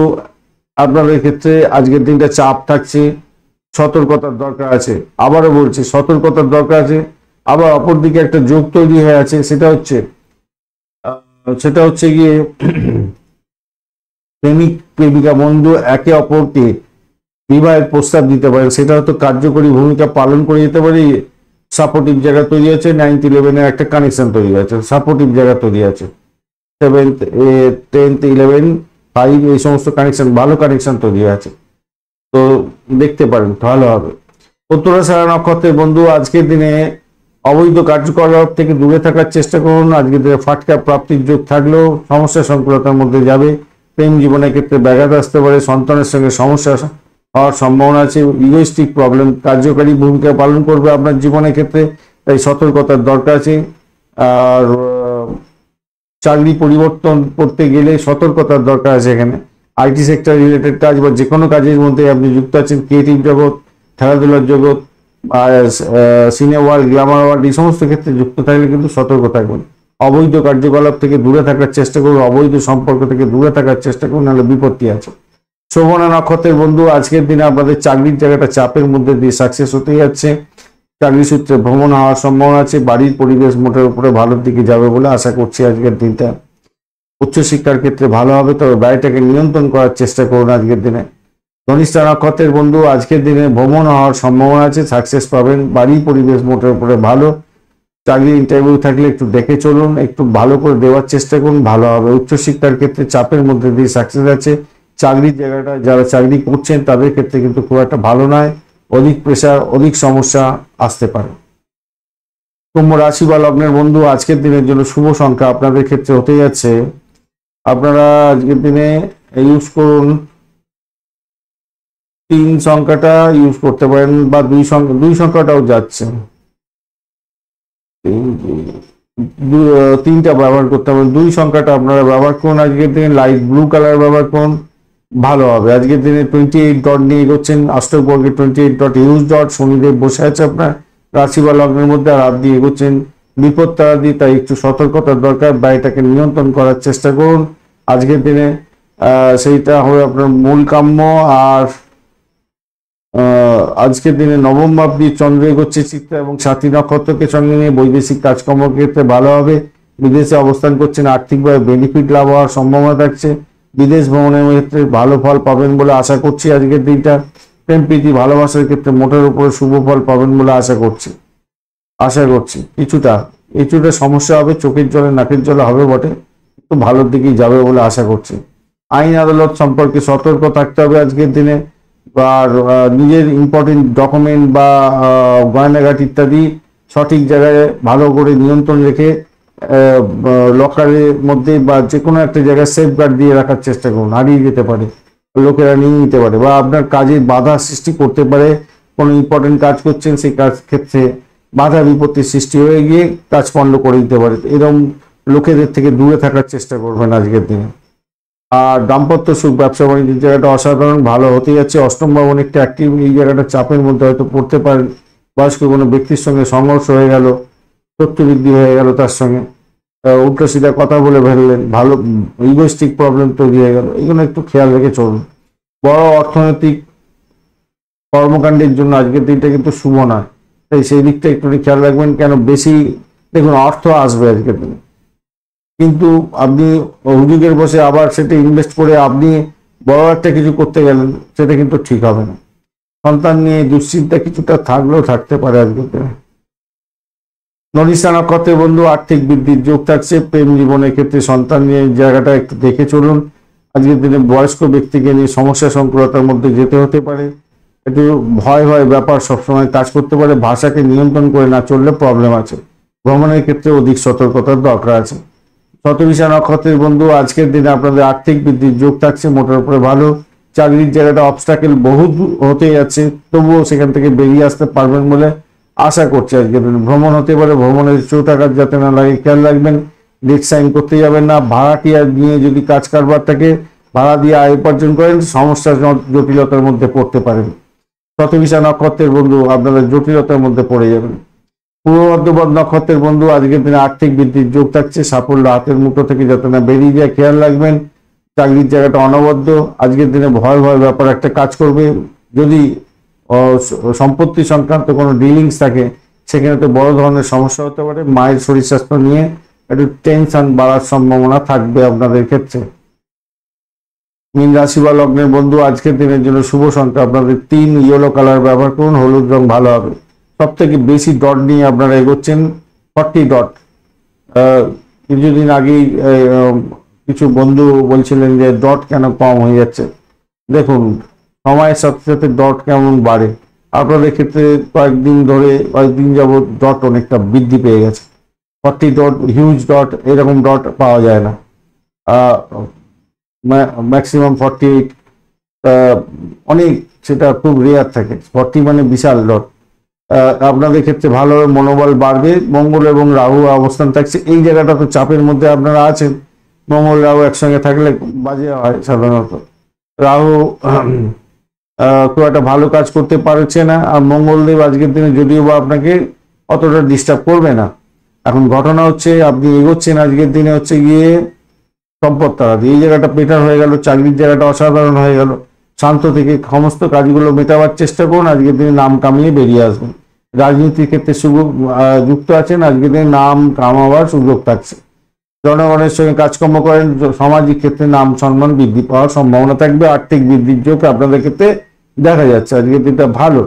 আপনাদের ক্ষেত্রে আজকের দিনটা চাপ থাকছে, সতর্কতার দরকার আছে। আবারও বলছি, সতর্কতার দরকার আছে। আবার অপরদিকে একটা যোগ তৈরি হয়ে আছে, সেটা হচ্ছে গিয়ে প্রেমিক প্রেমিকা বন্ধু একে অপরকে বিবাহের প্রস্তাব দিতে পারে, সেটা হয়তো কার্যকরী ভূমিকা পালন করে যেতে পারে। সাপোর্টিভ জায়গা তৈরি আছে, 9-11 একটা কানেকশন তৈরি আছে, সাপোর্টিভ জায়গা তৈরি আছে। 7th 10th 11 5 এই সমস্ত কানেকশন, ভালো কানেকশন তৈরি আছে, তো দেখতে পারেন, ভালো হবে। উত্তরাষাঢ়া নক্ষত্রের বন্ধু, আজকের দিনে অবৈধ কার্যকলাপ থেকে দূরে থাকার চেষ্টা করুন। আজকের দিনে ফাটকা প্রাপ্তির যোগ থাকলেও সমস্যা সংকুলতার মধ্যে যাবে। প্রেম জীবনের ক্ষেত্রে ব্যাঘাত আসতে পারে, সন্তানের সঙ্গে সমস্যা হওয়ার সম্ভাবনা আছে। ইগোইস্টিক প্রবলেম কার্যকারী ভূমিকা পালন করবে আপনার জীবনের ক্ষেত্রে, তাই সতর্কতার দরকার আছে। আর চাকরি পরিবর্তন করতে গেলে সতর্কতার দরকার আছে। এখানে আইটি সেক্টর রিলেটেড কাজ বা যে কোনো কাজের মধ্যে আপনি যুক্ত আছেন, ক্রিয়েটিভ জগৎ, খেলাধুলার জগৎ, সিনেমা ওয়ার্ল্ড, গ্ল্যামার ওয়ার্ল্ড, এই সমস্ত ক্ষেত্রে যুক্ত থাকলে কিন্তু সতর্ক থাকবেন। অবৈধ কার্যকলাপ থেকে দূরে থাকার চেষ্টা করুন, অবৈধ সম্পর্ক থেকে দূরে থাকার চেষ্টা করুন, নাহলে বিপত্তি আছে। শোভনা নক্ষত্রের বন্ধু, আজকের দিনে আপনাদের চাকরির জায়গাটা চাপের মধ্যে দিয়ে সাকসেস হতে যাচ্ছে। চাকরি সূত্রে ভ্রমণ হওয়ার সম্ভাবনা আছে। বাড়ির পরিবেশ মোটের উপরে ভালোর দিকে যাবে বলে আশা করছি আজকের দিনটা। উচ্চশিক্ষার ক্ষেত্রে ভালো হবে, তবে ব্যয়টাকে নিয়ন্ত্রণ করার চেষ্টা করুন আজকের দিনে। ধনিষ্ঠা নক্ষত্রের বন্ধু, আজকের দিনে ভ্রমণ হওয়ার সম্ভাবনা আছে, সাকসেস পাবেন। বাড়ির পরিবেশ মোটের উপরে ভালো। চাকরি ইন্টারভিউ থাকলে একটু দেখে চলুন, একটু ভালো করে দেওয়ার চেষ্টা করুন, ভালো হবে। উচ্চশিক্ষার ক্ষেত্রে চাপের মধ্যে দিয়ে সাকসেস আছে। চাকরির জায়গাটা যারা চাকরি করছেন তাদের ক্ষেত্রে কিন্তু খুব একটা ভালো নয়, অধিক প্রেশার, অধিক সমস্যা আসতে পারে। কুম্ভ রাশি বা লগ্নের বন্ধু, আজকের দিনের জন্য শুভ সংখ্যা আপনাদের ক্ষেত্রে হতে যাচ্ছে, আপনারা আজকের দিনে ইউজ করুন 3 সংখ্যাটা ইউজ করতে পারেন, বা 2 সংখ্যাটাও যাচ্ছে, 3টা ব্যবহার করতে পারেন। 2 সংখ্যাটা আপনারা ব্যবহার করুন। আজকের দিনে লাইট ব্লু কালার ব্যবহার করুন, ভালো হবে। আজকের দিনে 28 ডট নিয়ে এগোচ্ছেন। অষ্টক বর্গে 28 ডট ইউজ ডট, শনিদেব বসে আছে আপনার রাশি বা লগ্নের মধ্যে, আর হাত দিয়ে এগোচ্ছেন বিপদ তারা দিয়ে, তাই একটু সতর্কতার দরকার। ব্যয়টাকে নিয়ন্ত্রণ করার চেষ্টা করুন আজকের দিনে, সেইটা হবে আপনার মূল কাম্য। আর আজকের দিনে নবম ভাব দিয়ে চন্দ্র এগোচ্ছে চিত্রা এবং সাথী নক্ষত্রকে সঙ্গে নিয়ে, বৈদেশিক কাজকর্মের ক্ষেত্রে ভালো হবে। বিদেশে অবস্থান করছেন, আর্থিকভাবে বেনিফিট লাভ হওয়ার সম্ভাবনা থাকছে। বিদেশ ভ্রমণের ক্ষেত্রে ভালো ফল পাবেন বলে আশা করছি আজকের দিনটা। প্রেম প্রীতি ভালোবাসার ক্ষেত্রে মোটের উপরে শুভ ফল পাবেন বলে আশা করছি। কিছুটা সমস্যা হবে, চোখের জলে নাকের জলে হবে বটে, একটু ভালোর দিকেই যাবে বলে আশা করছি। আইন আদালত সম্পর্কে সতর্ক থাকতে হবে আজকের দিনে। আর নিজের ইম্পর্টেন্ট ডকুমেন্ট বা গয়নাঘাট ইত্যাদি সঠিক জায়গায় ভালো করে নিয়ন্ত্রণ রেখে লকারের মধ্যে বা যে কোনো একটা জায়গায় সেফগার্ড দিয়ে রাখার চেষ্টা করুন। হারিয়ে যেতে পারে, লোকেরা নিয়ে নিতে পারে, বা আপনার কাজে বাধা সৃষ্টি করতে পারে। কোনো ইম্পর্টেন্ট কাজ করছেন, সেই কাজ ক্ষেত্রে বাধা বিপত্তির সৃষ্টি হয়ে গিয়ে কাজ পণ্ড করে দিতে পারে। এরকম লোকেদের থেকে দূরে থাকার চেষ্টা করবেন আজকের দিনে। আর দাম্পত্য সুখ, ব্যবসা বাণিজ্যের জায়গাটা অসাধারণ ভালো হতে যাচ্ছে। অষ্টম ভাব অনেকটা অ্যাক্টিভ, এই জায়গাটা চাপের মধ্যে হয়তো পড়তে পারেন। বয়স্ক কোনো ব্যক্তির সঙ্গে সংঘর্ষ হয়ে গেল, শত্রু বৃদ্ধি হয়ে গেল, তার সঙ্গে উল্টো সিধা কথা বলে ফেললেন, ভালো ইগোস্টিক প্রবলেম তৈরি হয়ে গেল, এগুলো একটু খেয়াল রেখে চলুন। বড় অর্থনৈতিক কর্মকাণ্ডের জন্য আজকের দিনটা কিন্তু শুভ নয়, তাই সেই দিকটা একটু খেয়াল রাখবেন। কেন বেশি দেখুন অর্থ আসবে আজকের দিনে, কিন্তু আপনি হুজুগের বসে আবার সেটা ইনভেস্ট করে আপনি বড় একটা কিছু করতে গেলেন, সেটা কিন্তু ঠিক হবে না। সন্তান নিয়ে দুশ্চিন্তা কিছুটা থাকলেও থাকতে পারে আজকের দিনে। ধনিষ্ঠা নক্ষত্রের বন্ধু, আর্থিক বৃদ্ধির যোগ থাকছে। প্রেম জীবনের ক্ষেত্রে সন্তান নিয়ে জায়গাটা একটু দেখে চলুন। আজকের দিনে বয়স্ক ব্যক্তিকে নিয়ে সমস্যা সংকুলতার মধ্যে যেতে হতে পারে। একটু ভয় ব্যাপার সবসময় কাজ করতে পারে। ভাষাকে নিয়ন্ত্রণ করে না চললে প্রবলেম আছে। ভ্রমণের ক্ষেত্রে অধিক সতর্কতার দরকার আছে। শতবিশা নক্ষত্রের বন্ধু, আজকের দিনে আপনাদের আর্থিক বৃদ্ধির যোগ থাকছে, মোটের উপরে ভালো। চাকরির জায়গাটা অবস্টাকেল বহু হতে যাচ্ছে, তবুও সেখান থেকে বেরিয়ে আসতে পারবেন বলে আশা করছি আজকের দিনে। ভ্রমণ হতে পারে, ভ্রমণের চোটাঘাত যাতে না লাগে খেয়াল রাখবেন। রিস্ক সাইন করতে যাবেন না। ভাড়াটিয়া নিয়ে যদি কাজ কারবার থাকে, ভাড়া দিয়ে আয় উপার্জন করেন, সমস্যা জটিলতার মধ্যে পড়তে পারেন। শতবিশা নক্ষত্রের বন্ধু, আপনারা জটিলতার মধ্যে পড়ে যাবেন। পূর্ব মধ্যপদ নক্ষত্রের বন্ধু, আজকের দিনে আর্থিক বৃদ্ধির যোগ থাকছে। সাফল্য হাতের মুঠো থেকে যাতে না বেরিয়ে যায় খেয়াল রাখবেন। চাকরির জায়গাটা অনবদ্য। আজকের দিনে ভয় ব্যাপার একটা কাজ করবে। যদি সম্পত্তি সংক্রান্ত কোনো ডিলিংস থাকে, সেখানে তো বড় ধরনের সমস্যা হতে পারে। মায়ের শরীর স্বাস্থ্য নিয়ে একটু টেনশন বাড়ার সম্ভাবনা থাকবে আপনাদের ক্ষেত্রে। মীন রাশি বা লগ্নের বন্ধু, আজকের দিনের জন্য শুভ সংখ্যা আপনাদের 3, ইয়েলো কালার ব্যবহার করুন, হলুদ রং ভালো হবে। সব থেকে বেশি ডট নিয়ে আপনারা এগোচ্ছেন, 40 ডট। কিছুদিন আগেই কিছু বন্ধু বলছিলেন যে ডট কেন কম হয়ে যাচ্ছে। দেখুন সময়ের সাথে সাথে ডট কেমন বাড়ে। আপনাদের ক্ষেত্রে কয়েকদিন যাবৎ ডট অনেকটা বৃদ্ধি পেয়ে গেছে। 40 ডট, হিউজ ডট, এরকম ডট পাওয়া যায় না। ম্যাক্সিমাম 48, অনেক সেটা খুব রেয়ার থাকে। 40 মানে বিশাল ডট। আপনাদের ক্ষেত্রে ভালো মনোবল বাড়বে। মঙ্গল এবং রাহু অবস্থান থাকছে, এই জায়গাটা তো চাপের মধ্যে আপনারা আছেন। মঙ্গল রাহু একসঙ্গে থাকলে বাজে হয় সাধারণত। রাহু খুব একটা ভালো কাজ করতে পারছে না, আর মঙ্গলদেব আজকের দিনে যদিও বা আপনাকে অতটা ডিস্টার্ব করবে না। এখন ঘটনা হচ্ছে আপনি এগোচ্ছেন আজকের দিনে হচ্ছে গিয়ে সম্পদ তারা এই জায়গাটা বেটার হয়ে গেল, চাকরির জায়গাটা অসাধারণ হয়ে গেল। শান্ত থেকে সমস্ত কাজগুলো মেটাবার চেষ্টা করুন, আজকের দিনে নাম কামিয়ে বেরিয়ে আসবেন। রাজনীতির ক্ষেত্রে সুযোগ যুক্ত আছেন, আজকের দিনে নাম কামাবার সুযোগ থাকছে। জনগণের সঙ্গে কাজকর্ম করেন, সামাজিক ক্ষেত্রে নাম সম্মান বৃদ্ধি পাওয়ার সম্ভাবনা থাকবে। আর্থিক বৃদ্ধির যোগ আপনাদের ক্ষেত্রে দেখা যাচ্ছে, আজকের দিনটা ভালো।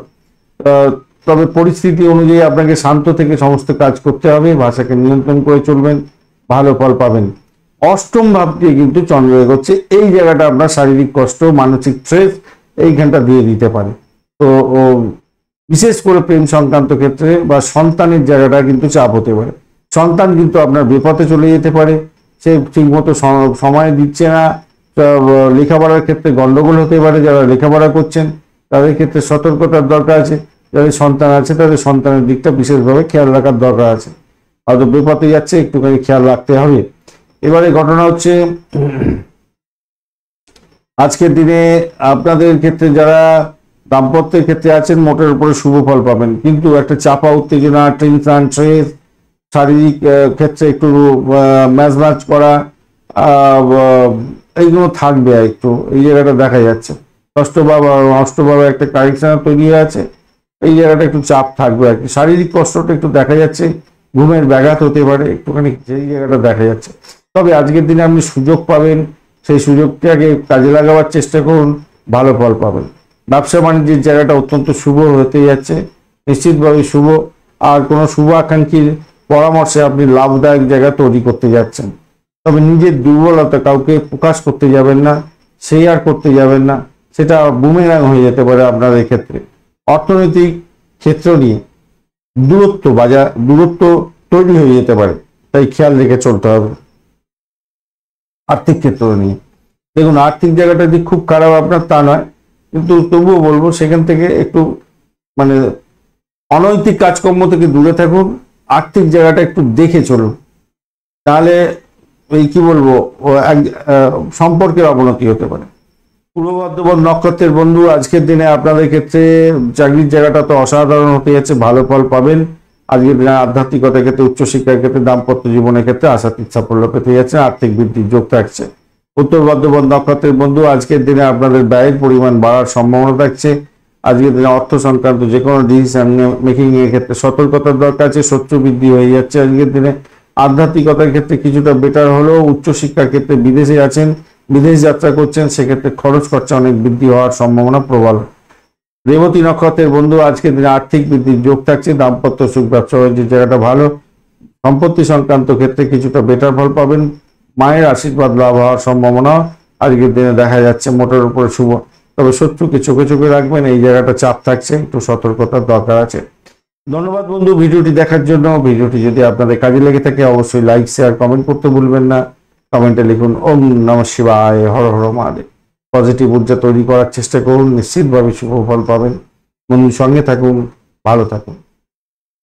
তবে পরিস্থিতি অনুযায়ী আপনাকে শান্ত থেকে সমস্ত কাজ করতে হবে, ভাষাকে নিয়ন্ত্রণ করে চলবেন, ভালো ফল পাবেন। অষ্টম ভাব দিয়ে কিন্তু চন্দ্র এগোচ্ছে, এই জায়গাটা আপনার শারীরিক কষ্ট, মানসিক স্ট্রেস এইখানটা দিয়ে দিতে পারে। তো বিশেষ করে প্রেম সংক্রান্ত ক্ষেত্রে বা সন্তানের জায়গাটা কিন্তু চাপ হতে পারে। সন্তান কিন্তু আপনার বিপথে চলে যেতে পারে, সে ঠিকমতো সময় দিচ্ছে না, লেখাপড়ার ক্ষেত্রে গন্ডগোল হতে পারে। যারা লেখাপড়া করছেন তাদের ক্ষেত্রে সতর্কতার দরকার আছে, যাদের সন্তান আছে তাদের সন্তানের দিকটা বিশেষভাবে খেয়াল রাখার দরকার আছে। হয়তো বিপথে যাচ্ছে, একটুখানি খেয়াল রাখতে হবে। এবারে ঘটনা হচ্ছে আজকের দিনে আপনাদের ক্ষেত্রে যারা দাম্পত্যের ক্ষেত্রে আছেন মোটের উপরে শুভ ফল পাবেন, কিন্তু একটা চাপা উত্তেজনা, টেনশন, স্ট্রেস, শারীরিক ক্ষেত্রে একটু ম্যাচ করা এইগুলো থাকবে একটু, এই জায়গাটা দেখা যাচ্ছে। অষ্টভাবে একটা কারেকশন তৈরি হয়ে আছে, এই জায়গাটা একটু চাপ থাকবে আর কি। শারীরিক কষ্টটা একটু দেখা যাচ্ছে, ঘুমের ব্যাঘাত হতে পারে একটুখানি, সেই জায়গাটা দেখা যাচ্ছে। তবে আজকের দিনে আপনি সুযোগ পাবেন, সেই সুযোগটাকে কাজে লাগাবার চেষ্টা করুন, ভালো ফল পাবেন। ব্যবসা বাণিজ্যের জায়গাটা অত্যন্ত শুভ হতে যাচ্ছে, নিশ্চিতভাবে শুভ। আর কোনো শুভ আকাঙ্ক্ষীর পরামর্শে আপনি লাভদায়ক জায়গা তৈরি করতে যাচ্ছেন। তবে নিজের দুর্বলতা কাউকে প্রকাশ করতে যাবেন না, শেয়ার করতে যাবেন না, সেটা বুমেরাং হয়ে যেতে পারে আপনাদের ক্ষেত্রে। অর্থনৈতিক ক্ষেত্র নিয়ে দূরত্ব তৈরি হয়ে যেতে পারে, তাই খেয়াল রেখে চলতে হবে। আর্থিক ক্ষেত্র নিয়ে দেখুন, আর্থিক জায়গাটা যে খুব খারাপ আপনার তা নয়, কিন্তু তবুও বলবো সেখান থেকে একটু মানে অনৈতিক কাজকর্ম থেকে দূরে থাকুন, আর্থিক জায়গাটা একটু দেখে চলুন, তাহলে এই কি বলবো সম্পর্কের অবনতি হতে পারে। পূর্ব বর্ধমান নক্ষত্রের বন্ধু, আজকের দিনে আপনাদের ক্ষেত্রে চাকরির জায়গাটা তো অসাধারণ হতে যাচ্ছে, ভালো ফল পাবেন। আজকের দিনে আধ্যাত্মিকতার ক্ষেত্রে, উচ্চশিক্ষার ক্ষেত্রে, দাম্পত্য জীবনের ক্ষেত্রে আশাতীত সাফল্য পেতে যাচ্ছে, আর্থিক বৃদ্ধির যোগ থাকছে। উত্তর বর্ধমান নক্ষত্রের বন্ধু, আজকের দিনে আপনাদের ব্যয়ের পরিমাণ বাড়ার সম্ভাবনা থাকছে। আজকের দিনে অর্থ সংক্রান্ত যে কোনো ডিসিশন মেকিং এর ক্ষেত্রে সতর্কতার দরকার আছে, শত্রু বৃদ্ধি হয়ে যাচ্ছে। আজকের দিনে আধ্যাত্মিকতার ক্ষেত্রে কিছুটা বেটার হলেও উচ্চশিক্ষার ক্ষেত্রে বিদেশে আছেন, বিদেশ যাত্রা করছেন, সেক্ষেত্রে খরচ খরচা অনেক বৃদ্ধি হওয়ার সম্ভাবনা প্রবল। রেবতী নক্ষত্রের বন্ধু, আজকের দিনে আর্থিক বৃদ্ধির যোগ থাকছে, দাম্পত্য সুখ, ব্যবসা বাণিজ্যের জায়গাটা ভালো। সম্পত্তি সংক্রান্ত ক্ষেত্রে কিছুটা বেটার ফল পাবেন, মায়ের আশীর্বাদ লাভ হওয়ার সম্ভাবনা আজকের দিনে দেখা যাচ্ছে, মোটের উপরে শুভ। তবে শত্রুকে চোখে চোখে রাখবেন, এই জায়গাটা চাপ থাকছে, একটু সতর্কতার দরকার আছে। ধন্যবাদ বন্ধু ভিডিওটি দেখার জন্য। ভিডিওটি যদি আপনাদের কাজে লেগে থাকে অবশ্যই লাইক, শেয়ার, কমেন্ট করতে ভুলবেন না। কমেন্টে লিখুন ওম নমঃ শিবায়, হর হর মহাদেব। পজিটিভ ঊর্জা তৈরি করার চেষ্টা করুন, নিশ্চিতভাবে শুভ ফল পাবেন। বন্ধুর সঙ্গে থাকুন, ভালো থাকুন।